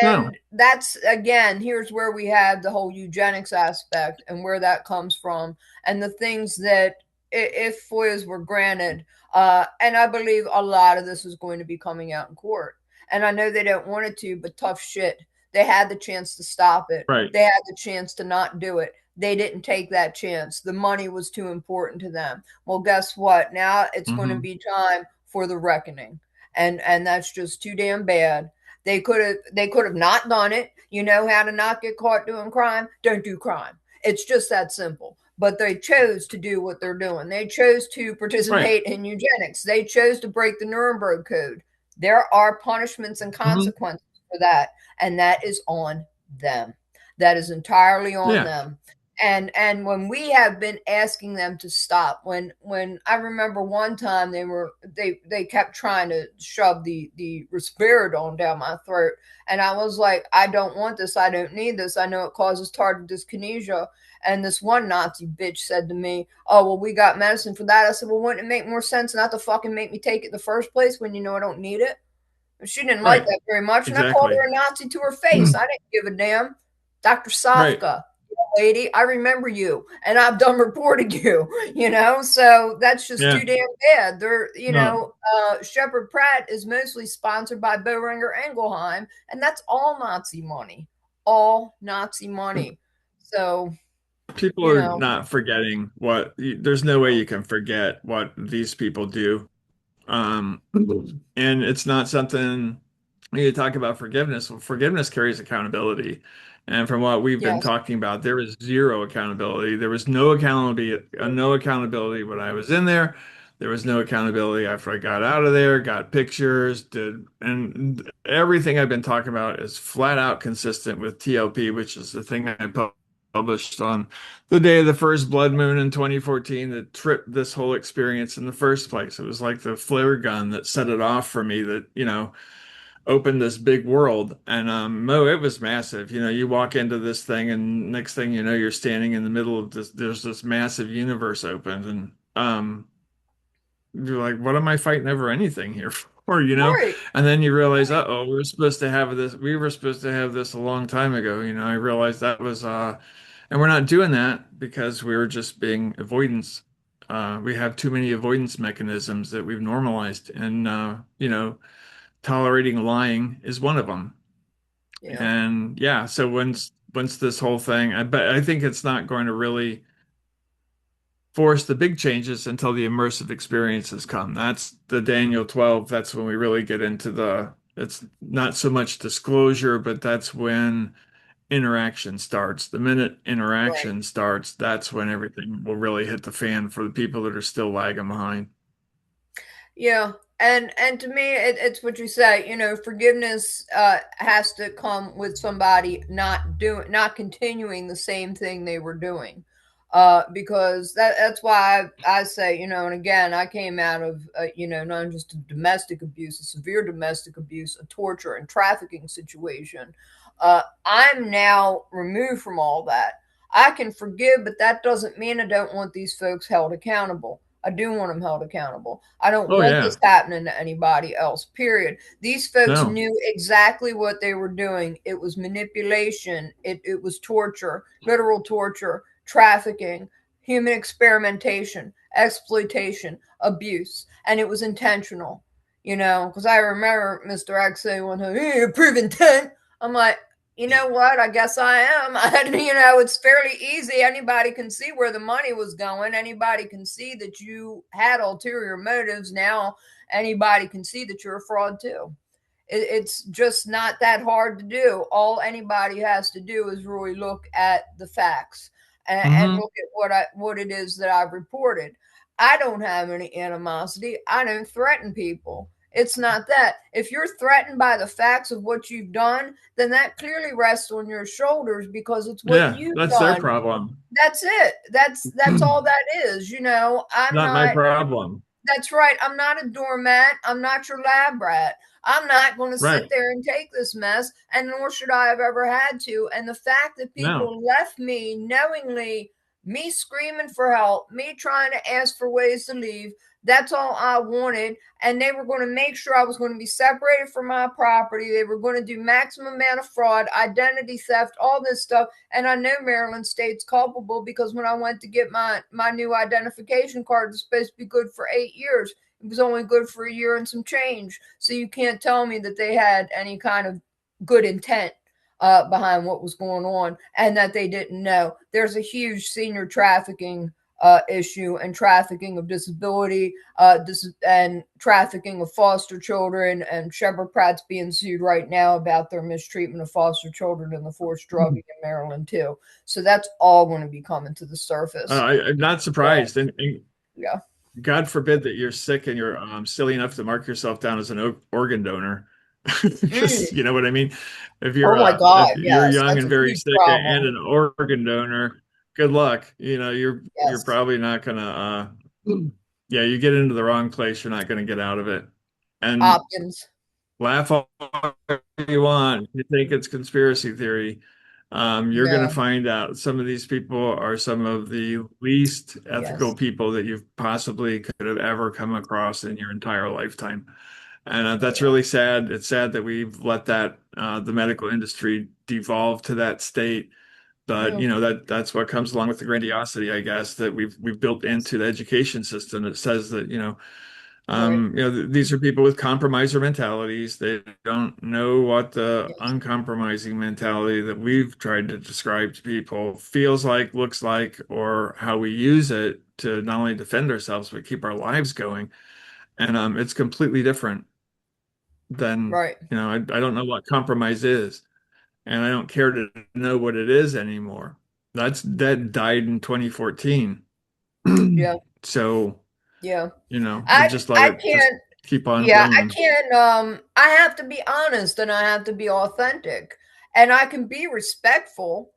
No, that's again, here's where we have the whole eugenics aspect and where that comes from, and the things that if FOIAs were granted, and I believe a lot of this is going to be coming out in court. And I know they don't want it to, but tough shit. They had the chance to stop it. right. They had the chance to not do it. They didn't take that chance. The money was too important to them. Well, guess what? Now it's going to Hmm. be time for the reckoning. and that's just too damn bad. They could have not done it. You know how to not get caught doing crime? Don't do crime. It's just that simple. But they chose to do what they're doing. They chose to Right. participate in eugenics. They chose to break the Nuremberg Code. There are punishments and Hmm. consequences for that, and that is on them. That is entirely on Yeah. them. And when we have been asking them to stop, when I remember one time they kept trying to shove the risperidone down my throat, and I was like, I don't want this, I don't need this, I know it causes tardive dyskinesia. And this one Nazi bitch said to me, oh, well, we got medicine for that. I said, well, wouldn't it make more sense not to fucking make me take it in the first place when you know I don't need it? She didn't like Right. that very much, and I called Exactly. her a Nazi to her face. I didn't give a damn. Dr. Right. Safka, lady, I remember you, and I've done reported you, so that's just Yeah. too damn bad. No. Shepard Pratt is mostly sponsored by Boehringer Ingelheim, and that's all Nazi money. All Nazi money. So, People you are know, not forgetting there's no way you can forget what these people do. Um, and it's not something you talk about forgiveness. Well, forgiveness carries accountability. And from what we've been yes, talking about, there was zero accountability. There was no accountability when I was in there. There was no accountability after I got out of there, got pictures, and everything I've been talking about is flat out consistent with TLP, which is the thing I published on the day of the first blood moon in 2014 that tripped this whole experience in the first place. It was like the flare gun that set it off for me that, opened this big world. And Mo, it was massive. You walk into this thing and next thing you know, you're standing in the middle of this, there's this massive universe opened. And you're like, what am I fighting over anything here for? right. And then you realize, uh-oh, we were supposed to have this a long time ago. I realized that was and we're not doing that because we were just being avoidance. We have too many avoidance mechanisms that we've normalized, and tolerating lying is one of them. Yeah. And yeah, so once this whole thing, but I think it's not going to really force the big changes until the immersive experiences come. That's the Daniel 12. That's when we really get into it's not so much disclosure, but that's when interaction starts. The minute Right. interaction starts, that's when everything will really hit the fan for the people that are still lagging behind. Yeah, and to me, it's what you say. Forgiveness has to come with somebody not continuing the same thing they were doing, because that's why I say, and again, I came out of not just a domestic abuse, a severe domestic abuse, a torture and trafficking situation. I'm now removed from all that. I can forgive, but that doesn't mean I don't want these folks held accountable. I do want them held accountable. I don't Oh want yeah. this happening to anybody else, period. These folks No. knew exactly what they were doing. It was manipulation, it was torture, literal torture, trafficking, human experimentation, exploitation, abuse, and it was intentional. Because I remember Mr. X saying one time, hey, prove intent. I'm like, you know what? I guess I am. It's fairly easy. Anybody can see where the money was going. Anybody can see that you had ulterior motives. Now, anybody can see that you're a fraud too. It's just not that hard to do. All anybody has to do is really look at the facts and Hmm. look at what it is that I've reported. I don't have any animosity. I don't threaten people. It's not that. If you're threatened by the facts of what you've done, then that clearly rests on your shoulders because it's what Yeah, you've that's their done. problem. That's it. That's all that is. I'm Not my not. problem. That's right. I'm not a doormat. I'm not your lab rat. I'm not going to sit Right. there and take this mess, and nor should I have ever had to. And the fact that No. people left me knowingly, me screaming for help, me trying to ask for ways to leave, that's all I wanted. And they were going to make sure I was going to be separated from my property. They were going to do maximum amount of fraud, identity theft, all this stuff. And I know Maryland State's culpable because when I went to get my new identification card, it was supposed to be good for 8 years. It was only good for a year and some change. So you can't tell me that they had any kind of good intent behind what was going on and that they didn't know. There's a huge senior trafficking issue, and trafficking of disability, and trafficking of foster children, and Shepherd Pratt's being sued right now about their mistreatment of foster children and the forced drugging in Maryland too. So that's all going to be coming to the surface. I'm not surprised, and Yeah. God forbid that you're sick and you're silly enough to mark yourself down as an organ donor. Because you know what I mean? Oh my If God, you're yes, young that's and a very huge sick and problem. an organ donor, good luck. You're Yes, probably not gonna yeah, you get into the wrong place, you're not gonna get out of it. And Hopkins. laugh all you want. You think it's conspiracy theory. You're going to No, find out some of these people are some of the least ethical yes, people that you've possibly could have ever come across in your entire lifetime. And oh that's really sad. It's sad that we've let that the medical industry devolve to that state. But yeah, that's what comes along with the grandiosity, I guess, that we've built into the education system. It says that, right, these are people with compromiser mentalities. They don't know what the yes, uncompromising mentality that we've tried to describe to people feels like, looks like, or how we use it to not only defend ourselves, but keep our lives going. And it's completely different than, right, I don't know what compromise is, and I don't care to know what it is anymore. That died in 2014. yeah, So, yeah. we just let I it just can't. keep on Yeah, I going. can't. I have to be honest and I have to be authentic, and I can be respectful.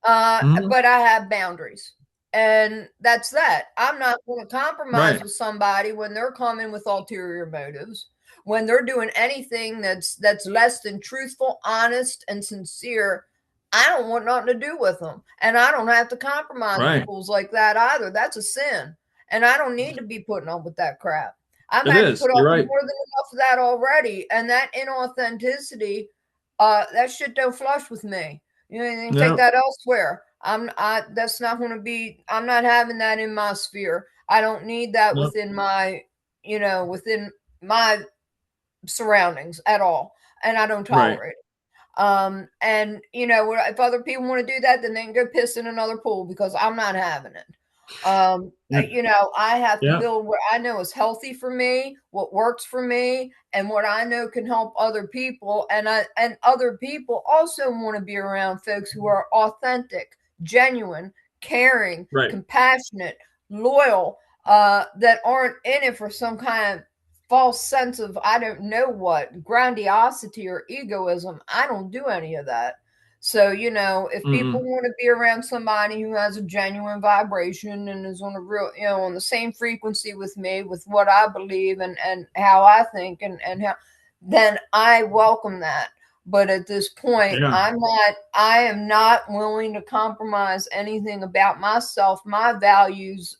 Mhm. But I have boundaries. And that's that. I'm not going to compromise Right. with somebody when they're coming with ulterior motives, when they're doing anything that's less than truthful, honest, and sincere. I don't want nothing to do with them. And I don't have to compromise with Right. fools like that either. That's a sin. And I don't need to be putting up with that crap. I've It had to is. put You're up with right. more than enough of that already. And that inauthenticity, that shit don't flush with me. You know, you can take No, that elsewhere. That's not going to be, I'm not having that in my sphere. I don't need that no. within within my surroundings at all. And I don't Right. tolerate it. And if other people want to do that, then they can go piss in another pool because I'm not having it. Yeah. I have to Yeah. build what I know is healthy for me, what works for me, and what I know can help other people. And other people also want to be around folks who are authentic, genuine, caring, Right. compassionate, loyal, that aren't in it for some kind of false sense of I don't know what grandiosity or egoism. I don't do any of that. So, if people Mm-mm. want to be around somebody who has a genuine vibration and is on a real, on the same frequency with me, with what I believe and how I think and how, then I welcome that. But at this point, Yeah. I am not willing to compromise anything about myself, my values,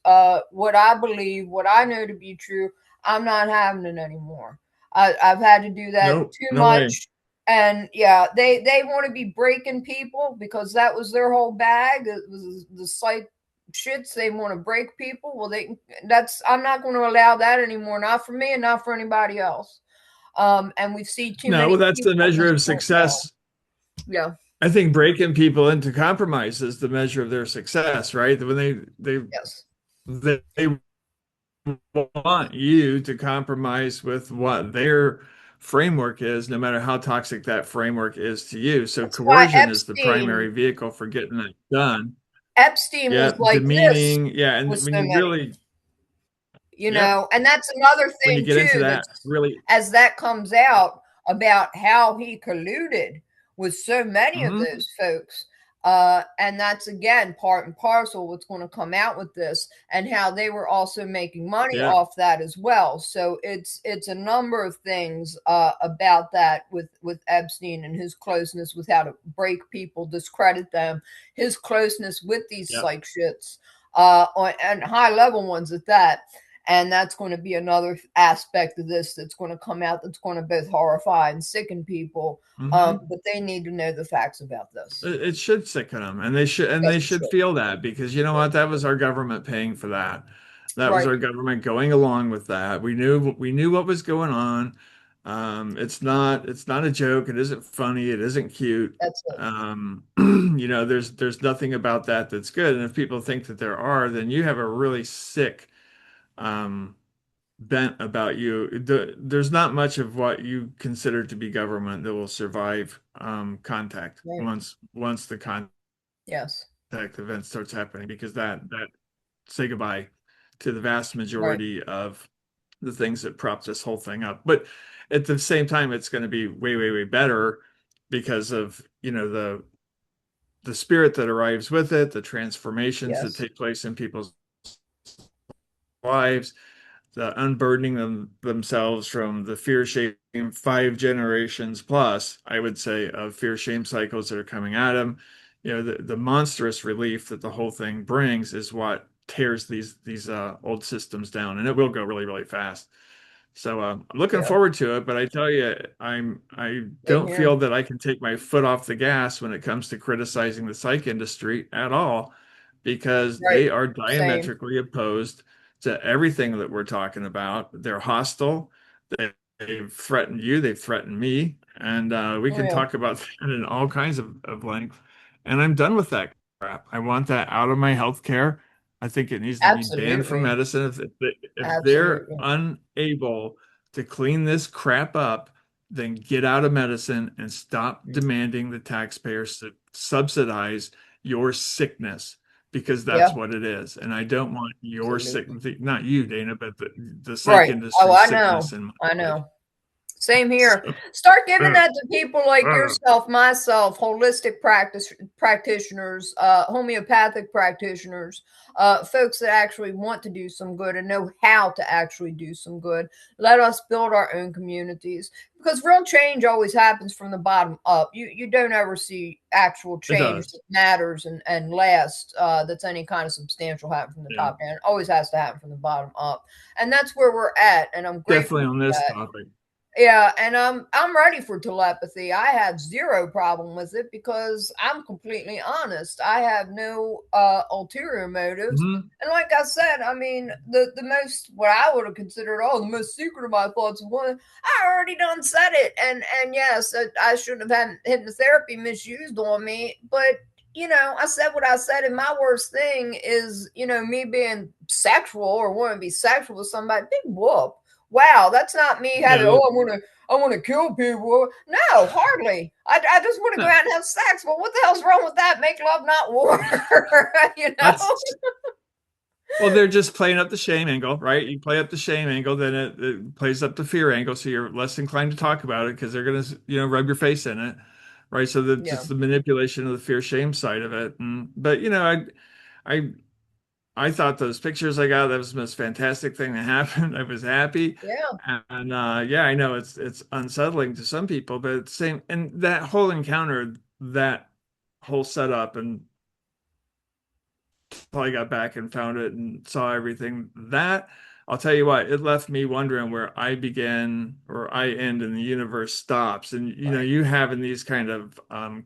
what I believe, what I know to be true. I'm not having it anymore. I've had to do that No, too no way. much. And yeah, they want to be breaking people because that was their whole bag. It was the psych shits. They want to break people. Well, I'm not going to allow that anymore. Not for me and not for anybody else. And we've seen too No, well, many that's people the at measure this of point fail. success. Yeah. I think breaking people into compromise is the measure of their success, right? When Yes. they want you to compromise with what their framework is, no matter how toxic that framework is to you. So That's why coercion is the primary vehicle for getting that done. Epstein was Yeah, like this demeaning. Yeah, and with when so you many. really, yep, And that's another when you thing get into too, that, that's really, as that comes out about how he colluded with so many of mhm, those folks. And that's again part and parcel what's going to come out with this, and how they were also making money yeah, off that as well. So it's a number of things about that with Epstein and his closeness with how to break people, discredit them, his closeness with these yeah, psych shits, and high level ones at that. And that's going to be another aspect of this that's going to come out that's going to both horrify and sicken people. hmm. But they need to know the facts about this. It should sicken them, and Yes, they it should should. feel that because you know Yeah. what? That was our government paying for that. That was Right. our government going along with that. We knew what was going on. It's not a joke. It isn't funny. It isn't cute. That's it. There's nothing about that that's good. And if people think that there are, then you have a really sick um, bent about you. There's not much of what you consider to be government that will survive contact Right. once the contact Yes. event starts happening, because that say goodbye to the vast Right. majority of the things that prop this whole thing up. But at the same time, it's going to be way, way, way better because of, the spirit that arrives with it, the transformations that Yes. take place in people's lives, the unburdening themselves from the fear shame 5 generations plus, I would say, of fear shame cycles that are coming at them. The monstrous relief that the whole thing brings is what tears these old systems down, and it will go really, really fast. So I'm looking Yeah. forward to it, but I tell you, I Same don't feel here. that I can take my foot off the gas when it comes to criticizing the psych industry at all, because Right. they are Same. diametrically opposed to everything that we're talking about. They're hostile. They've threatened you. They've threatened me, and we Oh can yeah. talk about that in all kinds of length. And I'm done with that crap. I want that out of my healthcare. I think it needs to be banned from Absolutely. medicine. If they're Absolutely. unable to clean this crap up, then get out of medicine and stop Mm. demanding the taxpayers to subsidize your sickness, because that's Yeah. what it is. And I don't want your sick, Absolutely. not you, Dana, but the psych Right. Oh, industry I know. sickness in my I life. know. Same here. So, Start giving uh, that to people like uh, yourself, myself, holistic practitioners, homeopathic practitioners, folks that actually want to do some good and know how to actually do some good. Let us build our own communities, because real change always happens from the bottom up. You don't ever see actual it change does. that matters and lasts. That's any kind of substantial happen from the Yeah, top down. It always has to happen from the bottom up, and that's where we're at. And I'm definitely grateful on for this that. topic. Yeah, and I'm ready for telepathy. I have zero problem with it because I'm completely honest. I have no ulterior motives. Hmm. And like I said, I mean, the most what I would have considered, oh, the most secret of my thoughts is one, I already done said it. And yes, I shouldn't have had hypnotherapy misused on me, but I said what I said, and my worst thing is, me being sexual or wanting to be sexual with somebody. Big whoop. Wow, that's not me Yeah, having, oh, I want to kill people. No, hardly. I just want to go no, out and have sex. Well, what the hell's wrong with that? Make love, not war. you know? that's well, they're just playing up the shame angle, right? You play up the shame angle, then it plays up the fear angle, so you're less inclined to talk about it because they're gonna, rub your face in it, right? So that's Yeah. just the manipulation of the fear shame side of it. But I I thought those pictures I got, that was the most fantastic thing that happened. I was happy. Yeah. And yeah, I know it's unsettling to some people, but it's the same, and that whole encounter, that whole setup, and until I got back and found it and saw everything, that I'll tell you what, it left me wondering where I begin or I end and the universe stops. And Right. you having these kind of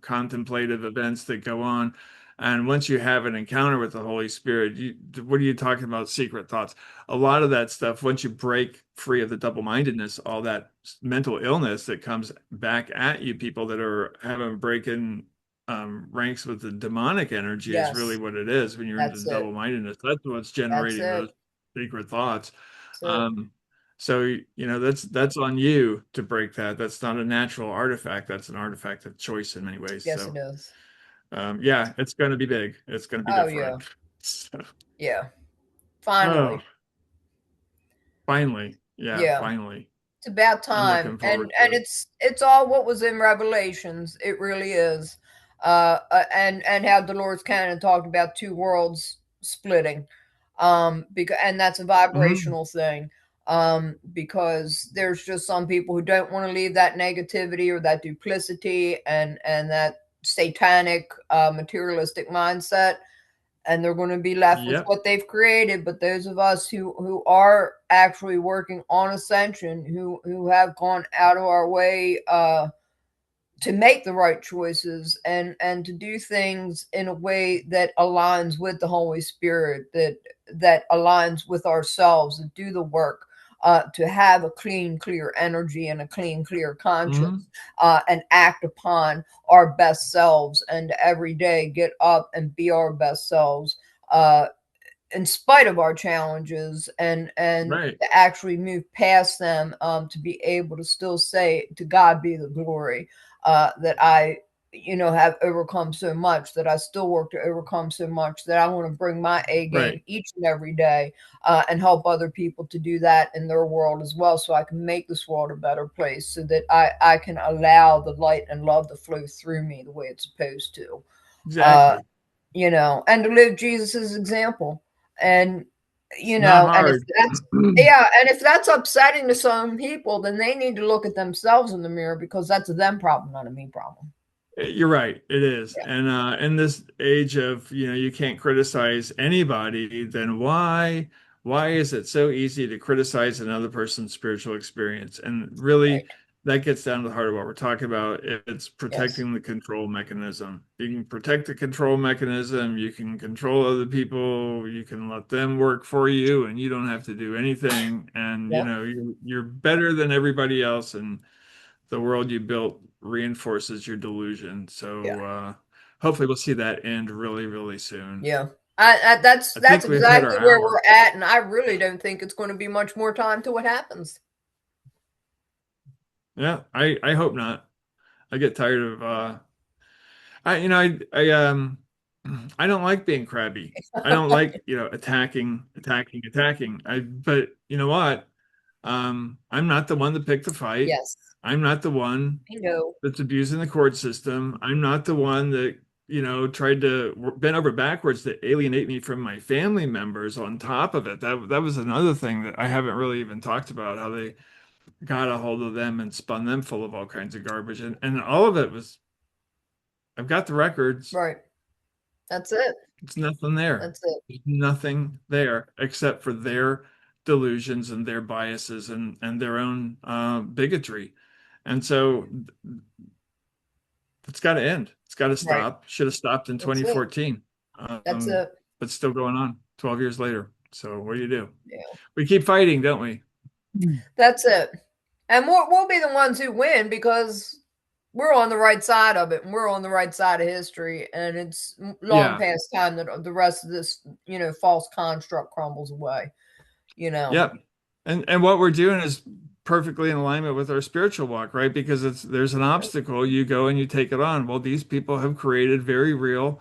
contemplative events that go on. And once you have an encounter with the Holy Spirit, what are you talking about? Secret thoughts. A lot of that stuff, once you break free of the double-mindedness, all that mental illness that comes back at you, people that are having breaking ranks with the demonic energy, is really Yes. what it is when you're into That's the it. double-mindedness. That's what's That's generating it. those secret thoughts. That's it. Um, so that's on you to break that. That's not a natural artifact. That's an artifact of choice in many ways. Yes, it So is. yeah, it's going to be big. It's going to be Oh, different. yeah. So, Yeah. oh, Finally. finally, yeah, Yeah. finally. It's about I'm time, looking and forward to it. it's all what was in Revelations. It really is, and how Dolores Cannon talked about two worlds splitting, because and that's a Mhm. vibrational thing, because there's just some people who don't want to leave that negativity or that duplicity and that satanic, materialistic mindset, and they're going to be left with Yep. what they've created. But those of us who are actually working on ascension, who have gone out of our way, to make the right choices and to do things in a way that aligns with the Holy Spirit, that aligns with ourselves, and do the work. to have a clean, clear energy and a clean, clear conscience, and act upon our best selves, and every day get up and be our best selves, in spite of our challenges, and Right. to actually move past them, to be able to still say, to God be the glory, that I, have overcome so much, that I still work to overcome so much, that I want to bring my A game Right. each and every day, and help other people to do that in their world as well, so I can make this world a better place, so that I can allow the light and love to flow through me the way it's supposed to. Uh, Exactly. and to live Jesus's example. And, It's not and if hard. that's, yeah, and if that's upsetting to some people, then they need to look at themselves in the mirror, because that's a them problem, not a me problem. You're right. It is. Yeah. And in this age of, you can't criticize anybody, then why is it so easy to criticize another person's spiritual experience? And really, Right. that gets down to the heart of what we're talking about. It's Yes. protecting the control mechanism. You can protect the control mechanism, you can control other people, you can let them work for you, and you don't have to do anything. And Yep. you're better than everybody else, and the world you built reinforces your delusion. Yeah. So hopefully we'll see that end really, really soon. Yeah. That's I that's think we've hit our exactly where hour. we're at, and I really don't think it's going to be much more time till it happens. Yeah, I hope not. I get tired of I I don't like being crabby. I don't like, attacking. But you know what? I'm not the one to pick the fight. Yes, I'm not the one I know. that's abusing the court system. I'm not the one that, tried to bend over backwards to alienate me from my family members on top of it. That was another thing that I haven't really even talked about, how they got a hold of them and spun them full of all kinds of garbage. And all of it was, I've got the records. Right. That's it. It's nothing there. That's it. There's nothing there except for their delusions and their biases and their own bigotry. And so it's got to end. It's got to Right. stop. Should have stopped in That's it. 2014, That's um, it. but still going on 12 years later. So what do you do? Yeah. We keep fighting, don't we? That's it. And we'll be the ones who win, because we're on the right side of it, and we're on the right side of history. And it's long Yeah. past time that the rest of this, false construct crumbles away, Yep. And what we're doing is perfectly in alignment with our spiritual walk, right? Because there's an obstacle, you go and you take it on. Well, these people have created very real,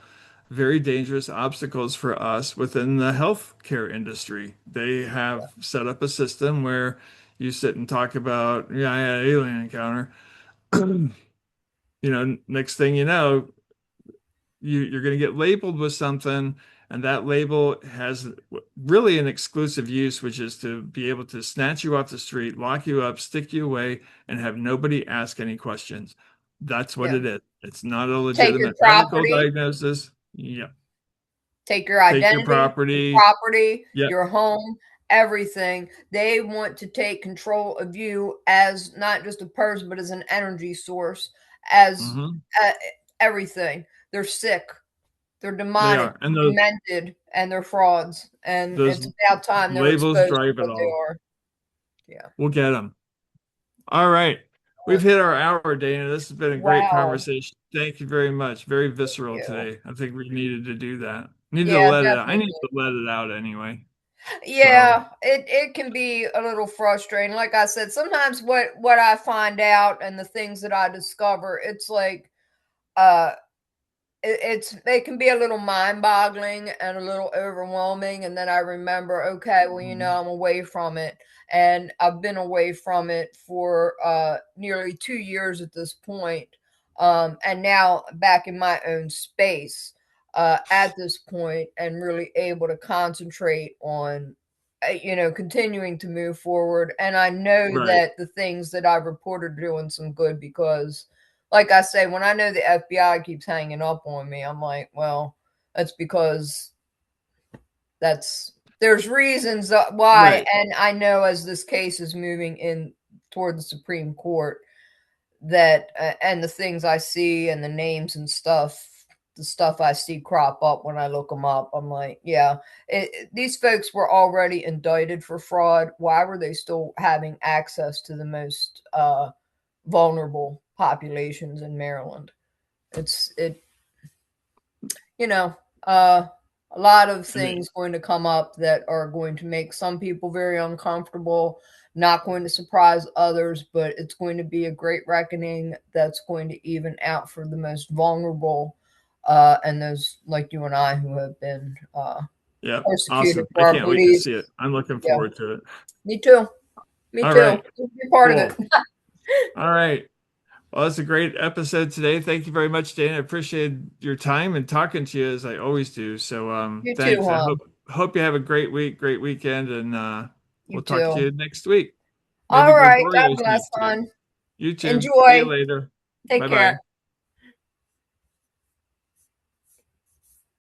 very dangerous obstacles for us within the healthcare industry. They have set up a system where you sit and talk about, yeah, I had an alien encounter. Next thing you know, you're going to get labeled with something, and that label has really an exclusive use, which is to be able to snatch you off the street, lock you up, stick you away, and have nobody ask any questions. That's what Yeah. it is. It's not a Take your legitimate medical property, diagnosis. Yeah. take your Take your identity, your property. property, Yep. your home, everything. They want to take control of you as not just a person, but as an energy source, as Hmm. uh, everything. They're sick. They're They demonic, are. And demented, and they're frauds. And those it's about time they're labels exposed for drive it what they all. are. Yeah. We'll get them. All right. We've hit our hour, Dana. This has been a great Wow. conversation. Thank you very much. Very Thank visceral you. today. I think we needed to do that. Needed to Yeah, let it out. I need definitely. to let it out anyway. So, Yeah, it can be a little frustrating. Like I said, sometimes what I find out and the things that I discover, it's like uh it can be a little mind-boggling and a little overwhelming, and then I remember, okay, well, mhm, I'm away from it, and I've been away from it for nearly 2 years at this point, and now back in my own space at this point, and really able to concentrate on continuing to move forward. And I know right, that the things that I've reported are doing some good, because like I say, when I know the FBI keeps hanging up on me, I'm like, well, that's because there's reasons why. right. And I know as this case is moving in toward the Supreme Court, that and the things I see and the names and stuff, the stuff I see crop up when I look them up. I'm like, yeah, these folks were already indicted for fraud. Why were they still having access to the most vulnerable populations in Maryland? You know, a lot of things going to come up that are going to make some people very uncomfortable, not going to surprise others, but it's going to be a great reckoning that's going to even out for the most vulnerable, and those like you and I who have been Yeah, persecuted awesome. for I our can't wait to see beliefs. it. I'm looking Yeah, forward to it. me too. Me All too. right, Be part of cool. it. All right. Well, that's a great episode today. Thank you very much, Dana. I appreciate your time and talking to you as I always do. So, You too, thanks. I hon. hope you have a great week, great weekend, and You we'll talk to too. you next week. All Maybe right. God Gregorio's bless, next week. hon. You too. See you Enjoy. later. Take Bye bye. care.